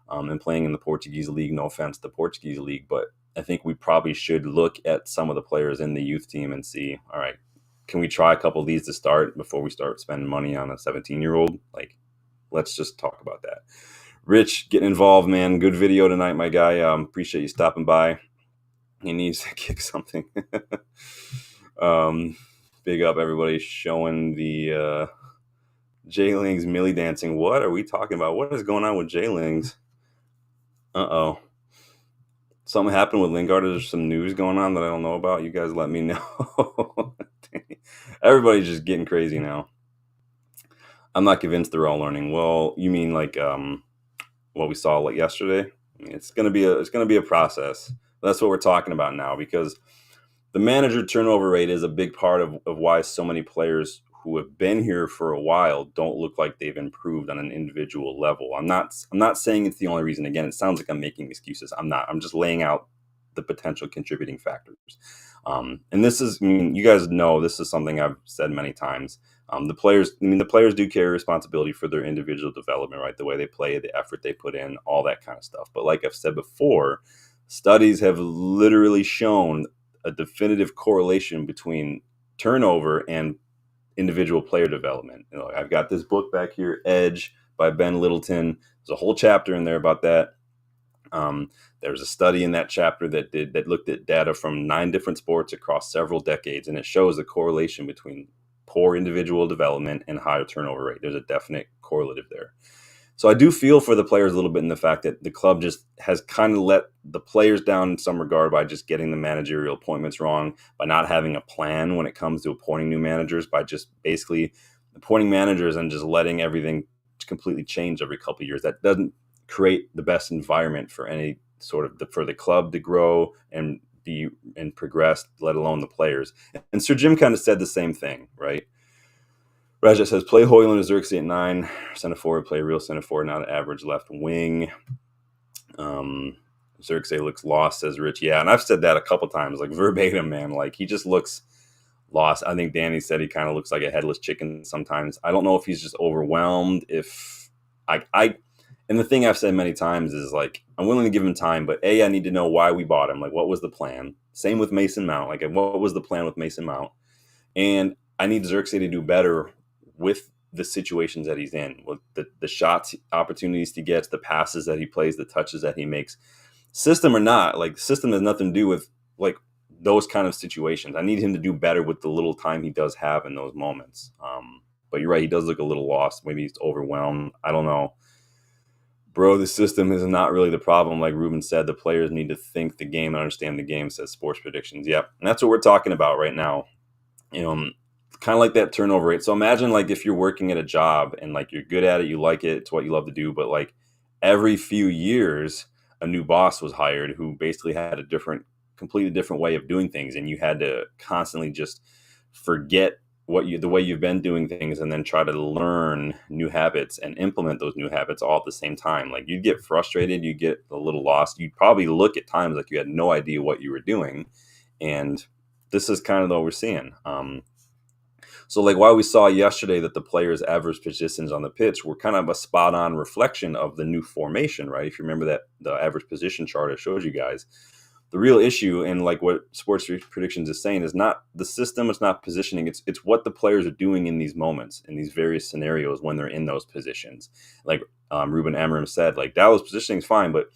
and playing in the Portuguese league, no offense to the Portuguese league, but I think we probably should look at some of the players in the youth team and see, all right, can we try a couple of these to start before we start spending money on a 17-year-old? Like, let's just talk about that. Rich, getting involved, man. Good video tonight, my guy. Appreciate you stopping by. He needs to kick something. Big up everybody showing the J-Ling's Millie dancing. What are we talking about? What is going on with J-Ling's? Uh-oh. Something happened with Lingard. There's some news going on that I don't know about. You guys let me know. Everybody's just getting crazy now. I'm not convinced they're all learning. Well, you mean like what we saw like yesterday? I mean, it's gonna be a process. That's what we're talking about now, because the manager turnover rate is a big part of why so many players who have been here for a while don't look like they've improved on an individual level. I'm not saying it's the only reason. Again, it sounds like I'm making excuses. I'm not. I'm just laying out the potential contributing factors. And this is, I mean, you guys know this is something I've said many times. The players do carry responsibility for their individual development, right? The way they play, the effort they put in, all that kind of stuff. But like I've said before, studies have literally shown a definitive correlation between turnover and individual player development. You know, I've got this book back here, Edge by Ben Littleton. There's a whole chapter in there about that. There's a study in that chapter that looked at data from 9 different sports across several decades, and it shows a correlation between poor individual development and higher turnover rate. There's a definite correlative there. So I do feel for the players a little bit in the fact that the club just has kind of let the players down in some regard by just getting the managerial appointments wrong, by not having a plan when it comes to appointing new managers, by just basically appointing managers and just letting everything completely change every couple of years. That doesn't create the best environment for any sort of for the club to grow and be and progress, let alone the players. And Sir Jim kind of said the same thing, right? Raja says, play Hoyland and Xerxes at 9, center forward, play real center forward, not an average left wing. Xerxes looks lost, says Rich. Yeah, and I've said that a couple times, like verbatim, man. Like, he just looks lost. I think Danny said he kind of looks like a headless chicken sometimes. I don't know if he's just overwhelmed. And the thing I've said many times is, like, I'm willing to give him time, but I need to know why we bought him. Like, what was the plan? Same with Mason Mount. Like, what was the plan with Mason Mount? And I need Xerxes to do better with the situations that he's in, with the shots, opportunities he gets, the passes that he plays, the touches that he makes. System or not, like, system has nothing to do with, like, those kind of situations. I need him to do better with the little time he does have in those moments. But you're right, he does look a little lost. Maybe he's overwhelmed. I don't know. Bro, the system is not really the problem. Like Ruben said, the players need to think the game and understand the game, says Sports Predictions. Yep, and that's what we're talking about right now. You know, kind of like that turnover rate. So imagine, like, if you're working at a job and, like, you're good at it, you like it, it's what you love to do, but, like, every few years a new boss was hired who basically had a completely different way of doing things, and you had to constantly just forget the way you've been doing things and then try to learn new habits and implement those new habits all at the same time. Like, you'd get frustrated, you'd get a little lost, you'd probably look at times like you had no idea what you were doing. And this is kind of what we're seeing. So, like, while we saw yesterday that the players' average positions on the pitch were kind of a spot-on reflection of the new formation, right? If you remember that, the average position chart I showed you guys, the real issue, and like what Sports Predictions is saying, is not the system, it's not positioning, it's what the players are doing in these moments, in these various scenarios when they're in those positions. Like Ruben Amorim said, like, Dallas positioning is fine, but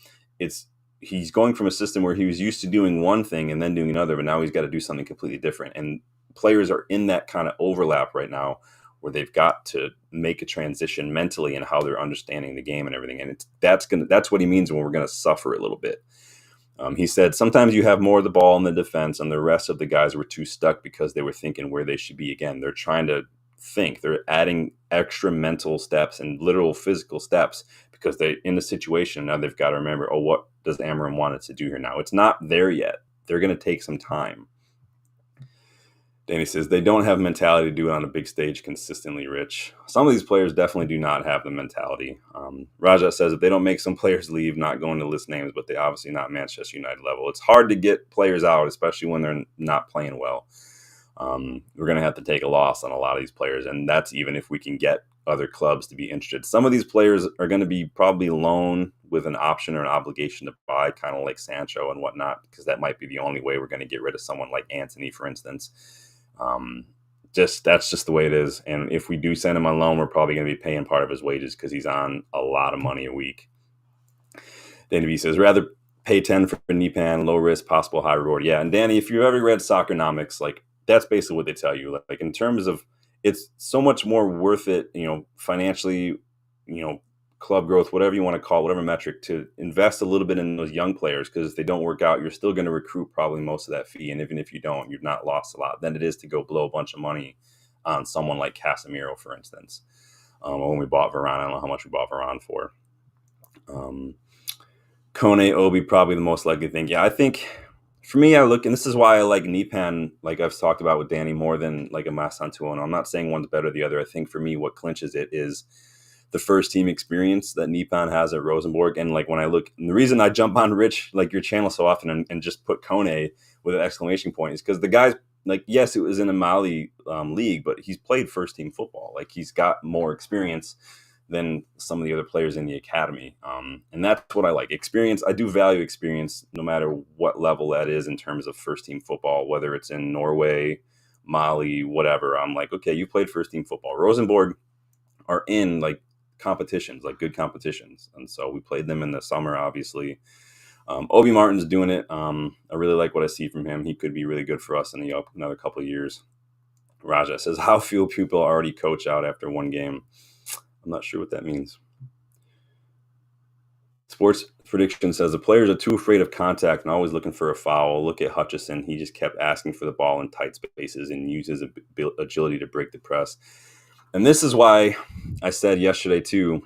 he's going from a system where he was used to doing one thing and then doing another, but now he's got to do something completely different. And players are in that kind of overlap right now where they've got to make a transition mentally in how they're understanding the game and everything. And that's what he means when we're going to suffer a little bit. He said, sometimes you have more of the ball in the defense and the rest of the guys were too stuck because they were thinking where they should be. Again, they're trying to think. They're adding extra mental steps and literal physical steps because they're in the situation. Now they've got to remember, what does Amorim want us to do here now? It's not there yet. They're going to take some time. Danny says, they don't have mentality to do it on a big stage consistently, Rich. Some of these players definitely do not have the mentality. Raja says, if they don't make some players leave, not going to list names, but they obviously not Manchester United level. It's hard to get players out, especially when they're not playing well. We're going to have to take a loss on a lot of these players, and that's even if we can get other clubs to be interested. Some of these players are going to be probably loan with an option or an obligation to buy, kind of like Sancho and whatnot, because that might be the only way we're going to get rid of someone like Anthony, for instance. That's just the way it is. And if we do send him on loan, we're probably going to be paying part of his wages because he's on a lot of money a week. Danny B says, rather pay 10 for Nipan, low risk, possible high reward. Yeah, and Danny, if you've ever read Soccernomics, like that's basically what they tell you. Like in terms of, it's so much more worth it, financially, you know, club growth, whatever you want to call it, whatever metric, to invest a little bit in those young players, because if they don't work out, you're still going to recruit probably most of that fee, and even if you don't, you've not lost a lot. Than it is to go blow a bunch of money on someone like Casemiro, for instance. When we bought Varane, I don't know how much we bought Varane for. Kone, Obi, probably the most likely thing. Yeah, I think for me, I look, and this is why I like Nipan, like I've talked about with Danny, more than like a Masantuono. I'm not saying one's better than the other. I think for me, what clinches it is the first team experience that Nipan has at Rosenborg. And like when I look, and the reason I jump on Rich, like your channel so often, and just put Kone with an exclamation point, is because the guy's like, yes, it was in a Mali league, but he's played first team football. Like he's got more experience than some of the other players in the academy. And that's what I like. Experience. I do value experience no matter what level that is in terms of first team football, whether it's in Norway, Mali, whatever. I'm like, okay, you played first team football. Rosenborg are in like competitions, like good competitions. And so we played them in the summer, obviously. Obi Martin's doing it. I really like what I see from him. He could be really good for us in another couple of years. Raja says, how few people already coach out after one game? I'm not sure what that means. Sports Prediction says the players are too afraid of contact and always looking for a foul. Look at Hutchison. He just kept asking for the ball in tight spaces and uses agility to break the press. And this is why I said yesterday, too,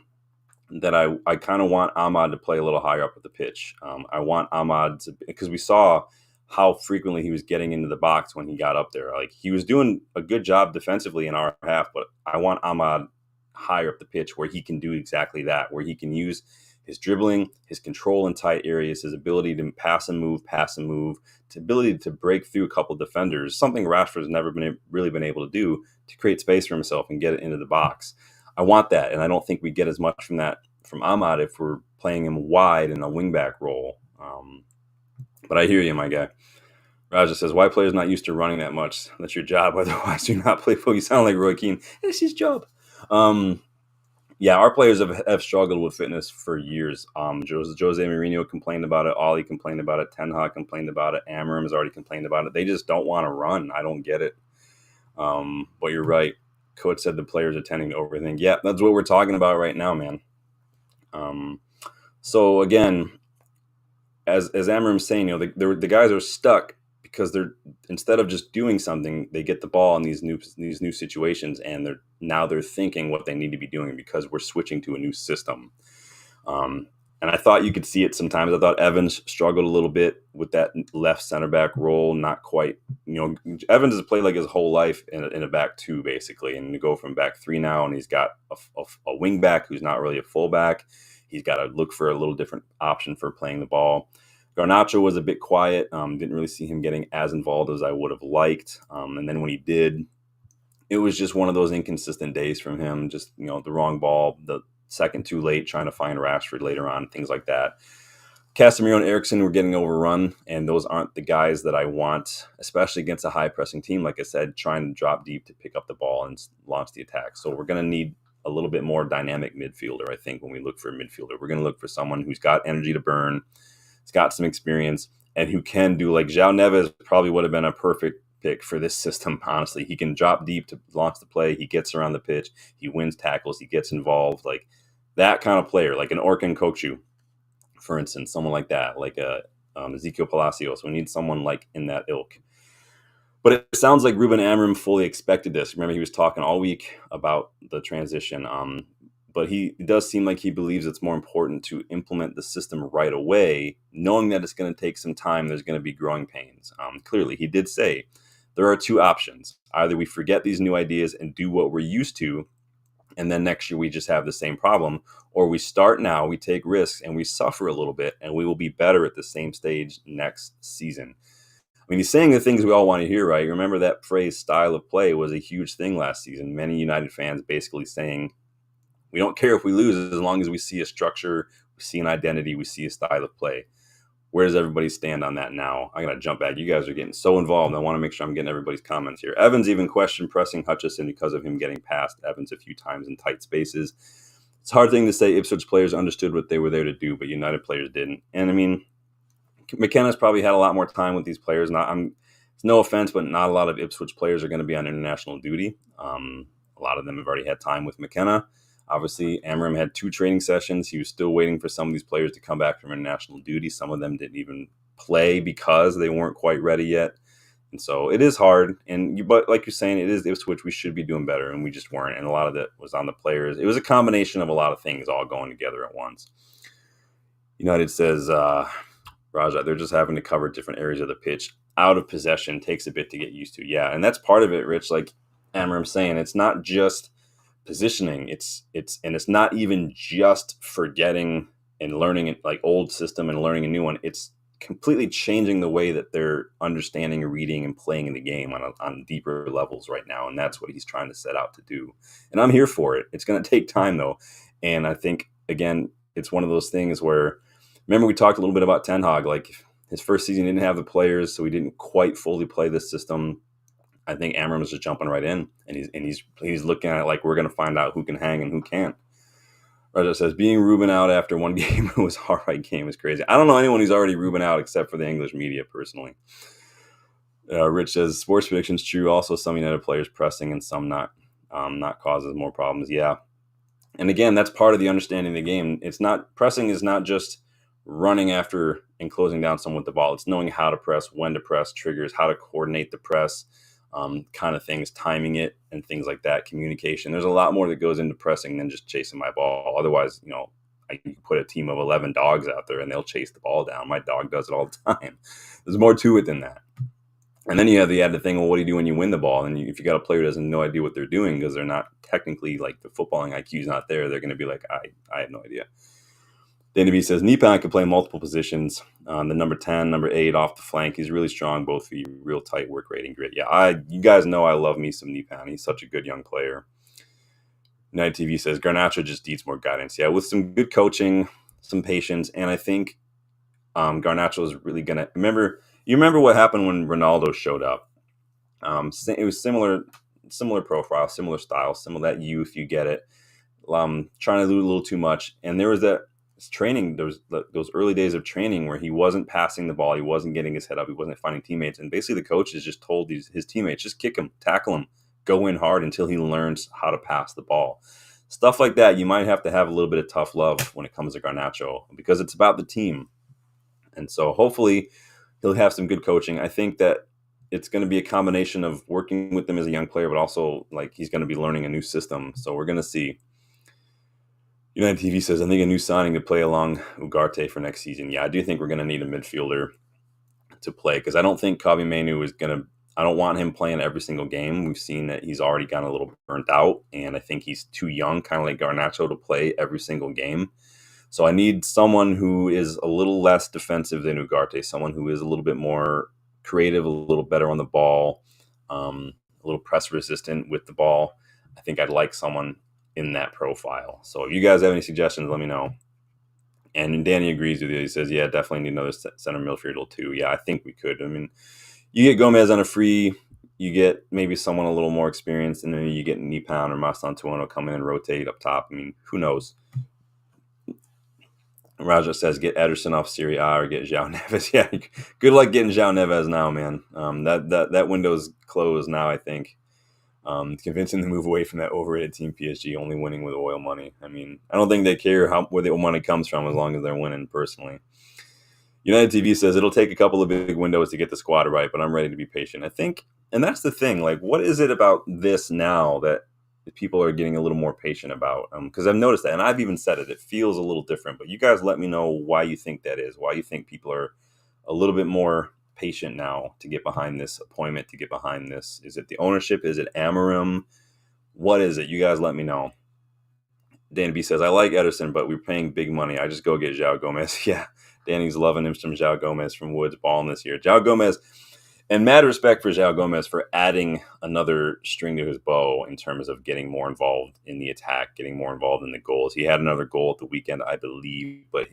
that I kind of want Ahmad to play a little higher up at the pitch. I want Ahmad to, because we saw how frequently he was getting into the box when he got up there. Like he was doing a good job defensively in our half, but I want Ahmad higher up the pitch where he can do exactly that, where he can use his dribbling, his control in tight areas, his ability to pass and move, to ability to break through a couple of defenders, something Rashford's never really been able to do, to create space for himself and get it into the box. I want that, and I don't think we get as much from that from Ahmad if we're playing him wide in a wingback role. But I hear you, my guy. Raja says, why players not used to running that much? That's your job. Otherwise, do not play football. You sound like Roy Keane. It's his job. Yeah, our players have struggled with fitness for years. Jose Mourinho complained about it. Ollie complained about it. Ten Hag complained about it. Amorim has already complained about it. They just don't want to run. I don't get it. But you're right. Coach said the players are tending to overthink. Yeah, that's what we're talking about right now, man. So again, as Amorim's saying, the guys are stuck because they're, instead of just doing something, they get the ball in these new situations, and they're thinking what they need to be doing because we're switching to a new system. And I thought you could see it sometimes. I thought Evans struggled a little bit with that left center back role. Not quite, Evans has played like his whole life in a back two, basically. And to go from back three now, and he's got a wing back who's not really a full back. He's got to look for a little different option for playing the ball. Garnacho was a bit quiet. Didn't really see him getting as involved as I would have liked. And then when he did, it was just one of those inconsistent days from him. Just, the wrong ball, the second too late, trying to find Rashford later on, things like that. Casemiro and Eriksen were getting overrun, and those aren't the guys that I want, especially against a high-pressing team, like I said, trying to drop deep to pick up the ball and launch the attack. So we're going to need a little bit more dynamic midfielder, I think, when we look for a midfielder. We're going to look for someone who's got energy to burn, has got some experience, and who can do, like João Neves probably would have been a perfect pick for this system, honestly. He can drop deep to launch the play. He gets around the pitch. He wins tackles. He gets involved. Like that kind of player, like an Orkan Kokcu, for instance, someone like that, like a Ezekiel Palacios. We need someone like in that ilk. But it sounds like Ruben Amorim fully expected this. Remember, he was talking all week about the transition. But it does seem like he believes it's more important to implement the system right away, knowing that it's going to take some time. There's going to be growing pains. Clearly, he did say there are two options. Either we forget these new ideas and do what we're used to, and then next year we just have the same problem, or we start now, we take risks, and we suffer a little bit, and we will be better at the same stage next season. I mean, he's saying the things we all want to hear, right? Remember that phrase, style of play, was a huge thing last season. Many United fans basically saying, we don't care if we lose as long as we see a structure, we see an identity, we see a style of play. Where does everybody stand on that now? I'm going to jump back. You guys are getting so involved. I want to make sure I'm getting everybody's comments here. Evans even questioned pressing Hutchison because of him getting past Evans a few times in tight spaces. It's a hard thing to say. Ipswich players understood what they were there to do, but United players didn't. And I mean, McKenna's probably had a lot more time with these players. No offense, but not a lot of Ipswich players are going to be on international duty. A lot of them have already had time with McKenna. Obviously, Amorim had 2 training sessions. He was still waiting for some of these players to come back from international duty. Some of them didn't even play because they weren't quite ready yet. And so it is hard. But like you're saying, it is Ipswich. We should be doing better, and we just weren't. And a lot of that was on the players. It was a combination of a lot of things all going together at once. United says, Raja, they're just having to cover different areas of the pitch. Out of possession takes a bit to get used to. Yeah, and that's part of it, Rich. Like Amorim's saying, it's not just positioning. It's not even just forgetting and learning like old system and learning a new one. It's completely changing the way that they're understanding, reading, and playing the game on deeper levels right now. And that's what he's trying to set out to do. And I'm here for it. It's going to take time, though. And I think, again, it's one of those things where, remember we talked a little bit about Ten Hag, like his first season didn't have the players, so he didn't quite fully play this system. I think Amorim is just jumping right in, and he's looking at it like we're going to find out who can hang and who can't. Raja says, being Ruben out after one game who was all right game is crazy. I don't know anyone who's already Ruben out except for the English media, personally. Rich says, sports predictions true. Also, some United players pressing and some not causes more problems. Yeah. And again, that's part of the understanding of the game. Pressing is not just running after and closing down someone with the ball. It's knowing how to press, when to press, triggers, how to coordinate the press, kind of things, timing it, and things like that, communication. There's a lot more that goes into pressing than just chasing my ball. Otherwise, I can put a team of 11 dogs out there and they'll chase the ball down. My dog does it all the time. There's more to it than that. And then you have the added thing, well, what do you do when you win the ball? And if you got a player who has no idea what they're doing because they're not technically, like, the footballing IQ is not there, they're going to be like, I have no idea. Danny B says, Nipan can play multiple positions. The number 10, number 8 off the flank. He's really strong, both feet, real tight work rating, grit. Yeah, you guys know I love me some Nipan. He's such a good young player. United TV says, Garnacho just needs more guidance. Yeah, with some good coaching, some patience, and I think Garnacho is really going to remember what happened when Ronaldo showed up. It was similar profile, similar style, similar that youth, you get it. Trying to do a little too much. And there was that training, those early days of training where he wasn't passing the ball, he wasn't getting his head up, he wasn't finding teammates. And basically the coach has just told his teammates, just kick him, tackle him, go in hard until he learns how to pass the ball. Stuff like that, you might have to have a little bit of tough love when it comes to Garnacho because it's about the team. And so hopefully he'll have some good coaching. I think that it's going to be a combination of working with him as a young player, but also like he's going to be learning a new system. So we're going to see. United TV says, I think a new signing to play along Ugarte for next season. Yeah, I do think we're going to need a midfielder to play because I don't think Kobbie Mainoo is going to – I don't want him playing every single game. We've seen that he's already gotten a little burnt out, and I think he's too young, kind of like Garnacho, to play every single game. So I need someone who is a little less defensive than Ugarte, someone who is a little bit more creative, a little better on the ball, a little press resistant with the ball. I think I'd like someone in that profile. So if you guys have any suggestions, let me know. And Danny agrees with you. He says, yeah, definitely need another center midfielder too. Yeah, I think we could. I mean, you get Gomez on a free, you get maybe someone a little more experienced, and then you get Nipan or Mastantuono come in and rotate up top. I mean, who knows? Raja says, get Ederson off Serie A or get João Neves. Yeah, good luck getting João Neves now, man. That window's closed now, I think. Convincing them to move away from that overrated team PSG, only winning with oil money. I mean, I don't think they care where the money comes from as long as they're winning, personally. United TV says it'll take a couple of big windows to get the squad right, but I'm ready to be patient. I think, and that's the thing, like, what is it about this now that people are getting a little more patient about? Because I've noticed that, and I've even said it feels a little different, but you guys let me know why you think that is, why you think people are a little bit more patient now to get behind this appointment, to get behind this. Is it the ownership? Is it Amorim? What is it? You guys let me know. Danny B says, I like Ederson, but we're paying big money. I just go get João Gomez. Yeah, Danny's loving him some João Gomez from Woods balling this year. João Gomez, and mad respect for João Gomez for adding another string to his bow in terms of getting more involved in the attack, getting more involved in the goals. He had another goal at the weekend, I believe, but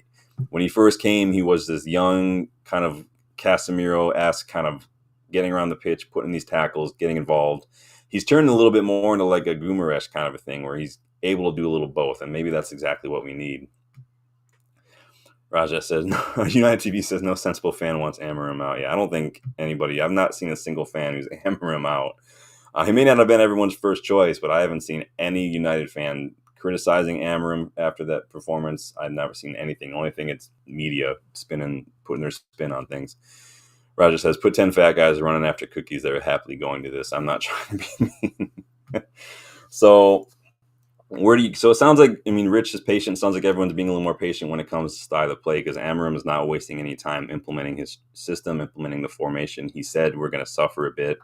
when he first came, he was this young kind of Casemiro-esque kind of getting around the pitch, putting these tackles, getting involved. He's turned a little bit more into like a Guimaraes kind of a thing where he's able to do a little both, and maybe that's exactly what we need. Raja says, no, United TV says no sensible fan wants Amorim out. Yeah, I don't think anybody, I've not seen a single fan who's Amorim out. He may not have been everyone's first choice, but I haven't seen any United fan criticizing Amorim after that performance. I've never seen anything. The only thing, it's media putting their spin on things. Roger says, put 10 fat guys running after cookies that are happily going to this. I'm not trying to be mean. So it sounds like, Rich is patient. Sounds like everyone's being a little more patient when it comes to style of play, because Amorim is not wasting any time implementing his system, implementing the formation. He said we're going to suffer a bit.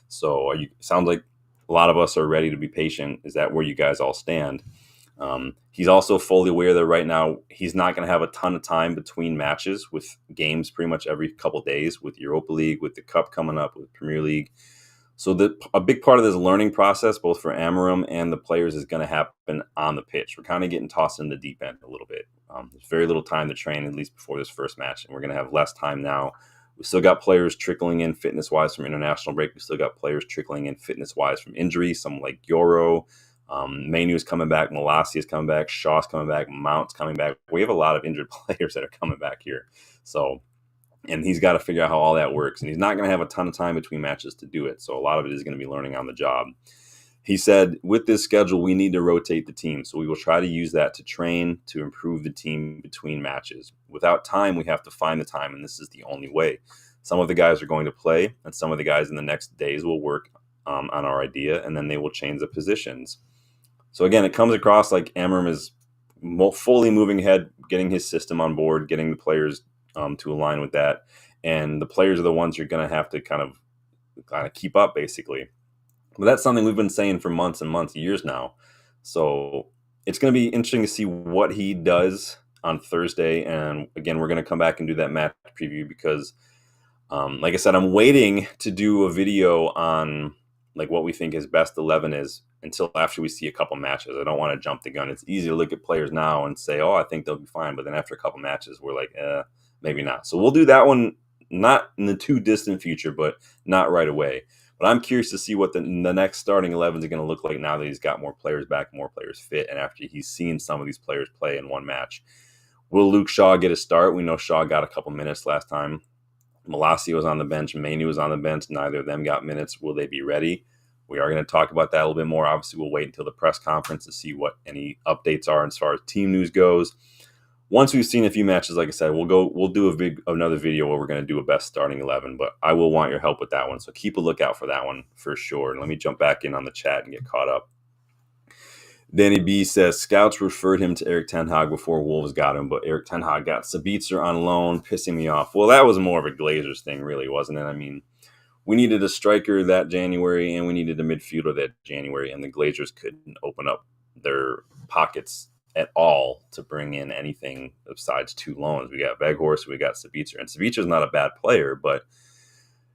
So sounds like a lot of us are ready to be patient. Is that where you guys all stand? He's also fully aware that right now he's not going to have a ton of time between matches, with games pretty much every couple of days, with Europa League, with the Cup coming up, with Premier League. So a big part of this learning process, both for Amorim and the players, is going to happen on the pitch. We're kind of getting tossed in the deep end a little bit. There's very little time to train, at least before this first match, and we're going to have less time now. We still got players trickling in fitness-wise from international break. We still got players trickling in fitness-wise from injury, some like Yoro. Manu's coming back, Malacia is coming back, Shaw's coming back, Mount's coming back. We have a lot of injured players that are coming back here. So, and he's got to figure out how all that works. And he's not going to have a ton of time between matches to do it. So a lot of it is going to be learning on the job. He said, with this schedule, we need to rotate the team. So we will try to use that to train, to improve the team between matches. Without time, we have to find the time, and this is the only way. Some of the guys are going to play, and some of the guys in the next days will work on our idea, and then they will change the positions. So again, it comes across like Amorim is fully moving ahead, getting his system on board, getting the players to align with that. And the players are the ones you're going to have to kind of keep up, basically. But that's something we've been saying for months and months, years now. So it's going to be interesting to see what he does on Thursday. And again, we're going to come back and do that match preview because, like I said, I'm waiting to do a video on like what we think his best 11 is until after we see a couple matches. I don't want to jump the gun. It's easy to look at players now and say, oh, I think they'll be fine. But then after a couple matches, we're like, maybe not. So we'll do that one, not in the too distant future, but not right away. But I'm curious to see what the next starting 11 is going to look like now that he's got more players back, more players fit, and after he's seen some of these players play in one match. Will Luke Shaw get a start? We know Shaw got a couple minutes last time. Malacia was on the bench. Manu was on the bench. Neither of them got minutes. Will they be ready? We are going to talk about that a little bit more. Obviously, we'll wait until the press conference to see what any updates are as far as team news goes. Once we've seen a few matches, like I said, we'll do another video where we're going to do a best starting 11, but I will want your help with that one. So keep a lookout for that one for sure. And let me jump back in on the chat and get caught up. Danny B says, scouts referred him to Erik ten Hag before Wolves got him, but Erik ten Hag got Sabitzer on loan, pissing me off. Well, that was more of a Glazers thing, really, wasn't it? We needed a striker that January, and we needed a midfielder that January, and the Glazers couldn't open up their pockets at all to bring in anything besides two loans. We got Weghorst, we got Sabitzer, and Sabitzer's not a bad player, but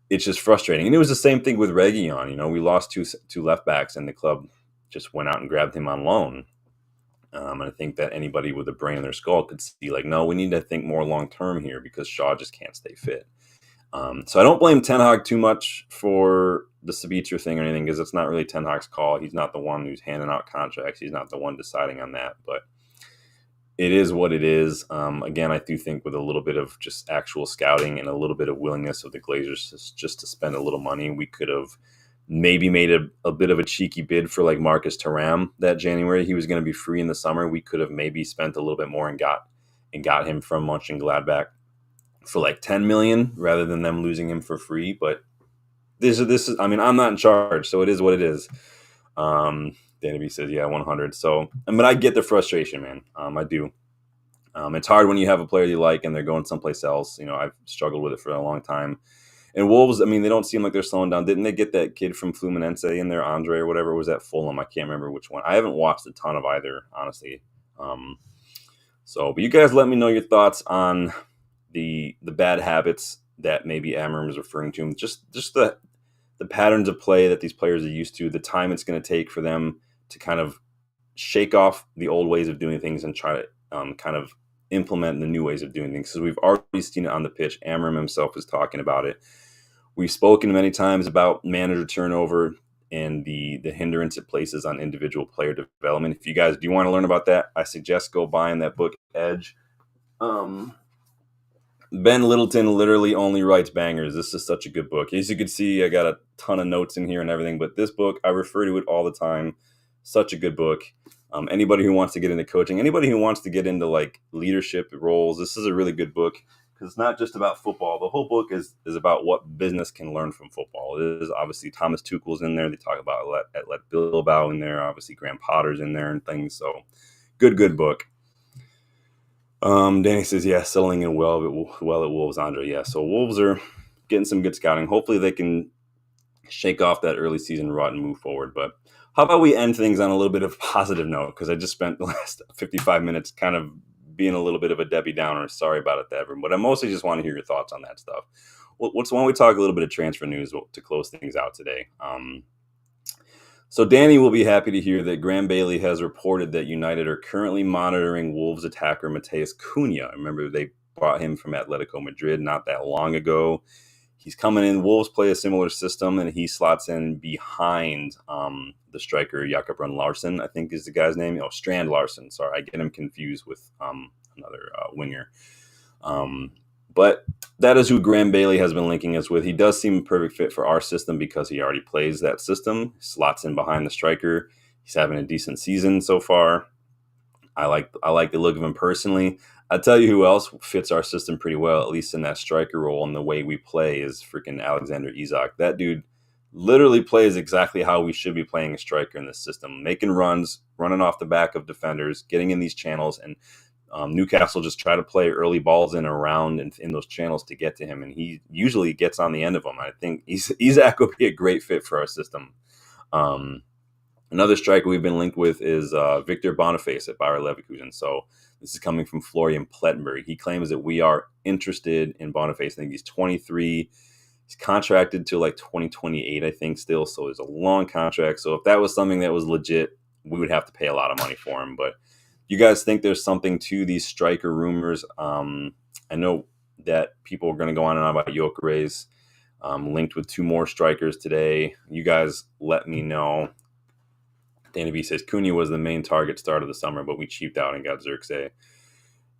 it's just frustrating. And it was the same thing with Reguilon. We lost two left backs, and the club just went out and grabbed him on loan. And I think that anybody with a brain in their skull could see, like, no, we need to think more long term here because Shaw just can't stay fit. So I don't blame Ten Hag too much for the Sabitzer thing or anything, because it's not really Ten Hag's call. He's not the one who's handing out contracts. He's not the one deciding on that. But it is what it is. Again, I do think with a little bit of just actual scouting and a little bit of willingness of the Glazers just to spend a little money, we could have maybe made a bit of a cheeky bid for like Marcus Thuram that January. He was going to be free in the summer. We could have maybe spent a little bit more and got him from Mönchengladbach for like 10 million rather than them losing him for free. But this is I'm not in charge, so it is what it is. Danny B says, yeah, 100. So, but I get the frustration, man. I do. It's hard when you have a player you like and they're going someplace else. I've struggled with it for a long time. And Wolves, they don't seem like they're slowing down. Didn't they get that kid from Fluminense in there, Andre or whatever? Was that Fulham? I can't remember which one. I haven't watched a ton of either, honestly. But you guys let me know your thoughts on the bad habits that maybe Amorim is referring to. Just the patterns of play that these players are used to, the time it's going to take for them to kind of shake off the old ways of doing things and try to kind of implement the new ways of doing things. Because we've already seen it on the pitch. Amorim himself is talking about it. We've spoken many times about manager turnover and the hindrance it places on individual player development. If you guys do want to learn about that, I suggest go buying that book, Edge. Ben Littleton literally only writes bangers. This is such a good book. As you can see, I got a ton of notes in here and everything, but this book, I refer to it all the time. Such a good book. Anybody who wants to get into coaching, anybody who wants to get into like leadership roles, this is a really good book because it's not just about football. The whole book is about what business can learn from football. It is obviously Thomas Tuchel's in there. They talk about let Bilbao in there. Obviously, Graham Potter's in there and things. So good book. Danny says, yeah, settling in well at Wolves, Andre. Yeah, so Wolves are getting some good scouting. Hopefully they can shake off that early season rut and move forward. But how about we end things on a little bit of a positive note? Because I just spent the last 55 minutes kind of being a little bit of a Debbie Downer. Sorry about it, Devin. But I mostly just want to hear your thoughts on that stuff. Why don't we talk a little bit of transfer news to close things out today? So Danny will be happy to hear that Graham Bailey has reported that United are currently monitoring Wolves attacker Matheus Cunha. Remember, they bought him from Atletico Madrid not that long ago. He's coming in. Wolves play a similar system, and he slots in behind the striker Jakob Larson, I think is the guy's name. Oh, Strand Larson. Sorry, I get him confused with another winger. But that is who Graham Bailey has been linking us with. He does seem a perfect fit for our system because he already plays that system. Slots in behind the striker. He's having a decent season so far. I like the look of him personally. I'll tell you who else fits our system pretty well, at least in that striker role and the way we play, is freaking Alexander Isak. That dude literally plays exactly how we should be playing a striker in this system. Making runs, running off the back of defenders, getting in these channels, and Newcastle just try to play early balls in around in those channels to get to him, and he usually gets on the end of them. I think Isak would be a great fit for our system. Another striker we've been linked with is Victor Boniface at Bayer Leverkusen. So this is coming from Florian Plettenberg. He claims that we are interested in Boniface. I think he's 23. He's contracted to like 2028, I think, still. So it's a long contract. So if that was something that was legit, we would have to pay a lot of money for him. But you guys think there's something to these striker rumors? I know that people are going to go on and on about Gyökeres, linked with 2 more strikers today. You guys let me know. Danny B says Cunha was the main target start of the summer, but we cheaped out and got Xerxes.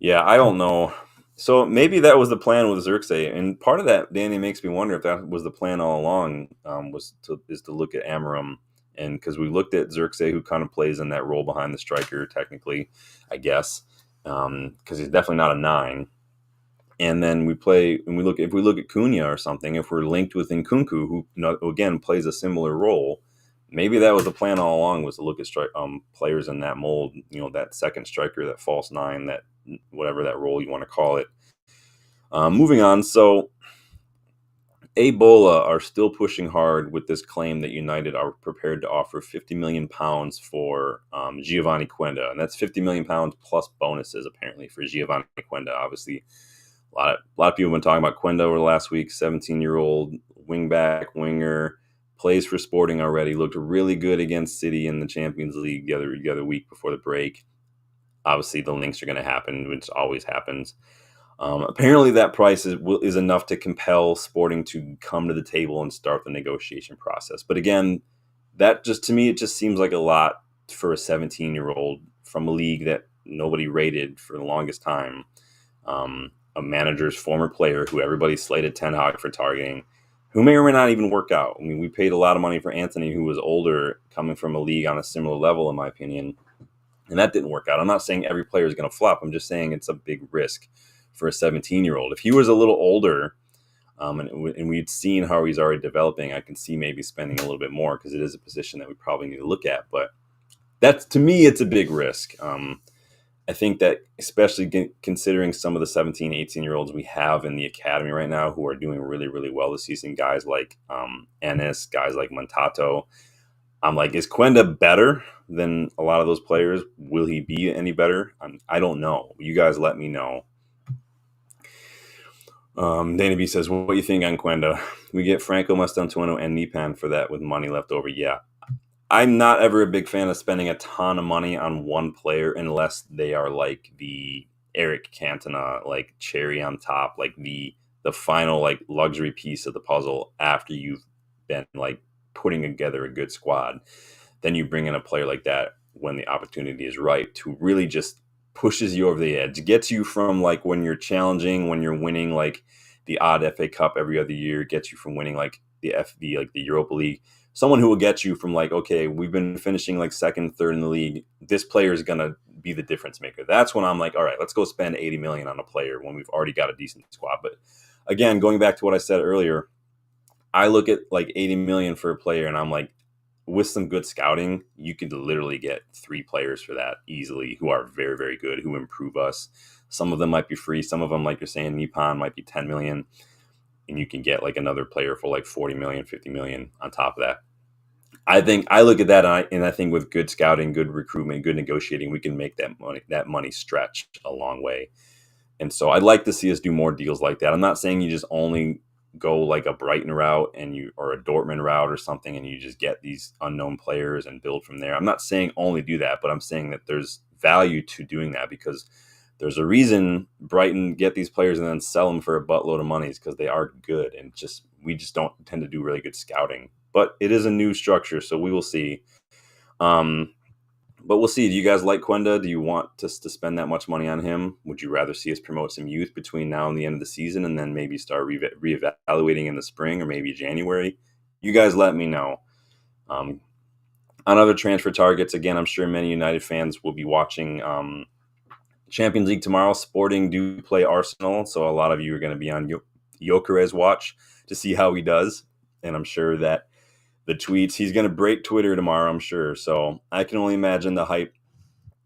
Yeah, I don't know. So maybe that was the plan with Xerxes, and part of that, Danny, makes me wonder if that was the plan all along. Is to look at Amorim, and because we looked at Xerxes, who kind of plays in that role behind the striker, technically, I guess, because he's definitely not a 9. And then if we look at Cunha or something, if we're linked with Nkunku, who again plays a similar role. Maybe that was the plan all along, was to look at players in that mold, that second striker, that false 9, that whatever that role you want to call it. Moving on, so Ebola are still pushing hard with this claim that United are prepared to offer £50 million for Giovanni Quenda, and that's £50 million plus bonuses apparently for Giovanni Quenda. Obviously, a lot of people have been talking about Quenda over the last week. 17-year-old winger. Plays for Sporting already. Looked really good against City in the Champions League the other week before the break. Obviously, the links are going to happen, which always happens. Apparently, that price is enough to compel Sporting to come to the table and start the negotiation process. But again, that just, to me, it just seems like a lot for a 17-year-old from a league that nobody rated for the longest time. A manager's former player who everybody slated Ten Hag for targeting, who may or may not even work out. I mean, we paid a lot of money for Anthony, who was older, coming from a league on a similar level, in my opinion, and that didn't work out. I'm not saying every player is going to flop. I'm just saying it's a big risk for a 17-year-old. If he was a little older, and we'd seen how he's already developing, I can see maybe spending a little bit more, because it is a position that we probably need to look at. But that's, to me, it's a big risk. I think that especially considering some of the 17, 18-year-olds we have in the academy right now who are doing really, really well this season, guys like Ennis, guys like Montato, I'm like, is Quenda better than a lot of those players? Will he be any better? I don't know. You guys let me know. Danny B says, what do you think on Quenda? We get Franco Mastantuono and Nipan for that with money left over. Yeah. I'm not ever a big fan of spending a ton of money on one player unless they are like the Eric Cantona, like cherry on top, like the final like luxury piece of the puzzle after you've been like putting together a good squad. Then you bring in a player like that when the opportunity is right to really just pushes you over the edge, gets you from like when you're challenging, when you're winning like the odd FA Cup every other year, gets you from winning like the FV, like the Europa League. Someone who will get you from like, okay, we've been finishing like second, third in the league. This player is gonna be the difference maker. That's when I'm like, all right, let's go spend 80 million on a player when we've already got a decent squad. But again, going back to what I said earlier, I look at like 80 million for a player and I'm like, with some good scouting, you could literally get 3 players for that easily who are very, very good, who improve us. Some of them might be free. Some of them, like you're saying, Nippon might be 10 million. And you can get like another player for like 40 million, 50 million on top of that. I think I look at that and I think with good scouting, good recruitment, good negotiating, we can make that money stretch a long way. And so I'd like to see us do more deals like that. I'm not saying you just only go like a Brighton route or a Dortmund route or something and you just get these unknown players and build from there. I'm not saying only do that, but I'm saying that there's value to doing that because there's a reason Brighton get these players and then sell them for a buttload of money is because they are good and we just don't tend to do really good scouting. But it is a new structure, so we will see. But we'll see. Do you guys like Quenda? Do you want us to spend that much money on him? Would you rather see us promote some youth between now and the end of the season and then maybe start reevaluating in the spring or maybe January? You guys let me know. On other transfer targets, again, I'm sure many United fans will be watching Champions League tomorrow. Sporting do play Arsenal, so a lot of you are going to be on Gyökeres watch to see how he does. And I'm sure that the tweets, he's going to break Twitter tomorrow, I'm sure. So I can only imagine the hype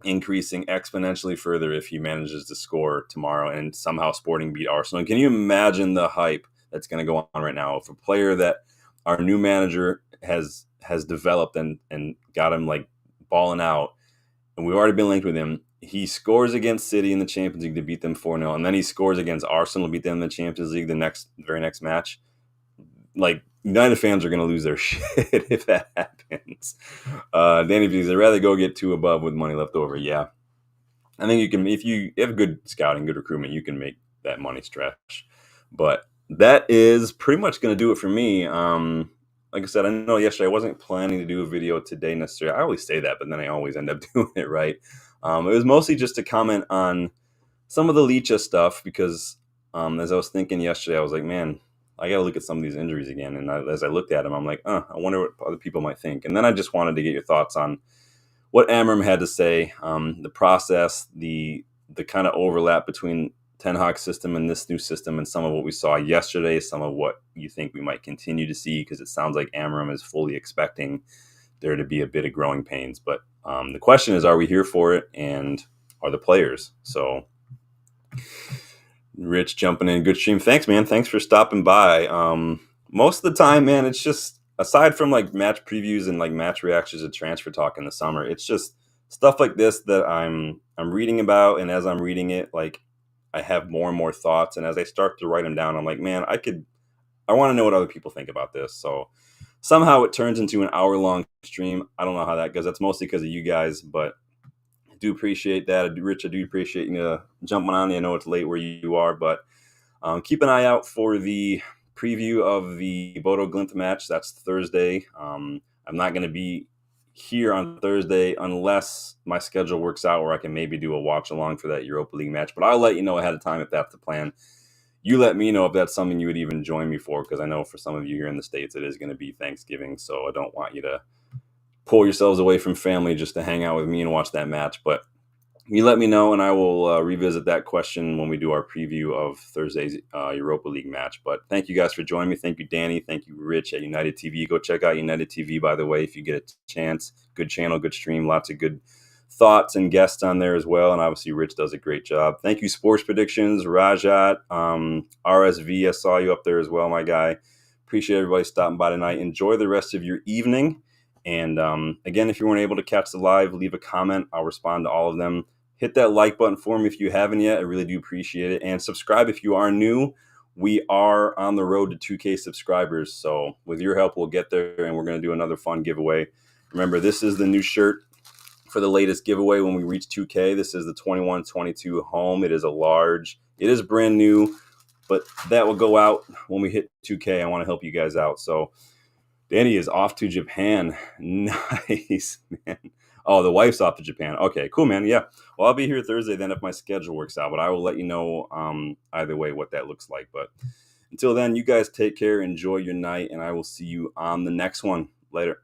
increasing exponentially further if he manages to score tomorrow and somehow Sporting beat Arsenal. And can you imagine the hype that's going to go on right now? If a player that our new manager has developed and got him like balling out, and we've already been linked with him, he scores against City in the Champions League to beat them 4-0, and then he scores against Arsenal to beat them in the Champions League the very next match. Like, United fans are going to lose their shit if that happens. Danny V's, I'd rather go get 2 above with money left over. Yeah. I think you can, if you have good scouting, good recruitment, you can make that money stretch. But that is pretty much going to do it for me. Like I said, I know yesterday I wasn't planning to do a video today necessarily. I always say that, but then I always end up doing it right. It was mostly just to comment on some of the Licha stuff because as I was thinking yesterday, I was like, man, I got to look at some of these injuries again. And as I looked at them, I'm like, I wonder what other people might think. And then I just wanted to get your thoughts on what Amorim had to say, the process, the kind of overlap between Ten Hag's system and this new system, and some of what we saw yesterday, some of what you think we might continue to see, because it sounds like Amorim is fully expecting there to be a bit of growing pains. But the question is, are we here for it? And are the players? So Rich jumping in. Good stream. Thanks, man. Thanks for stopping by. Most of the time, man, it's just, aside from like match previews and like match reactions to transfer talk in the summer, it's just stuff like this that I'm reading about. And as I'm reading it, like I have more and more thoughts. And as I start to write them down, I'm like, man, I want to know what other people think about this. So somehow it turns into an hour-long stream. I don't know how that goes. That's mostly because of you guys, but I do appreciate that. Rich, I do appreciate you jumping on. I know it's late where you are, but keep an eye out for the preview of the Bodo Glimt match. That's Thursday. I'm not going to be here on Thursday unless my schedule works out where I can maybe do a watch along for that Europa League match. But I'll let you know ahead of time if that's the plan. You let me know if that's something you would even join me for, because I know for some of you here in the States, it is going to be Thanksgiving. So I don't want you to pull yourselves away from family just to hang out with me and watch that match. But you let me know, and I will revisit that question when we do our preview of Thursday's Europa League match. But thank you guys for joining me. Thank you, Danny. Thank you, Rich at United TV. Go check out United TV, by the way, if you get a chance. Good channel, good stream, lots of good thoughts and guests on there as well. And obviously, Rich does a great job. Thank you, Sports Predictions, Rajat, RSV. I saw you up there as well, my guy. Appreciate everybody stopping by tonight. Enjoy the rest of your evening. And again, if you weren't able to catch the live, leave a comment. I'll respond to all of them. Hit that like button for me if you haven't yet. I really do appreciate it. And subscribe if you are new. We are on the road to 2K subscribers. So with your help, we'll get there, and we're going to do another fun giveaway. Remember, this is the new shirt for the latest giveaway when we reach 2K. This is the 21-22 home. It is a large. It is brand new, but that will go out when we hit 2K. I want to help you guys out. So Danny is off to Japan. Nice, man. Oh, the wife's off to Japan. Okay, cool, man. Yeah. Well, I'll be here Thursday then if my schedule works out, but I will let you know either way what that looks like. But until then, you guys take care, enjoy your night, and I will see you on the next one. Later.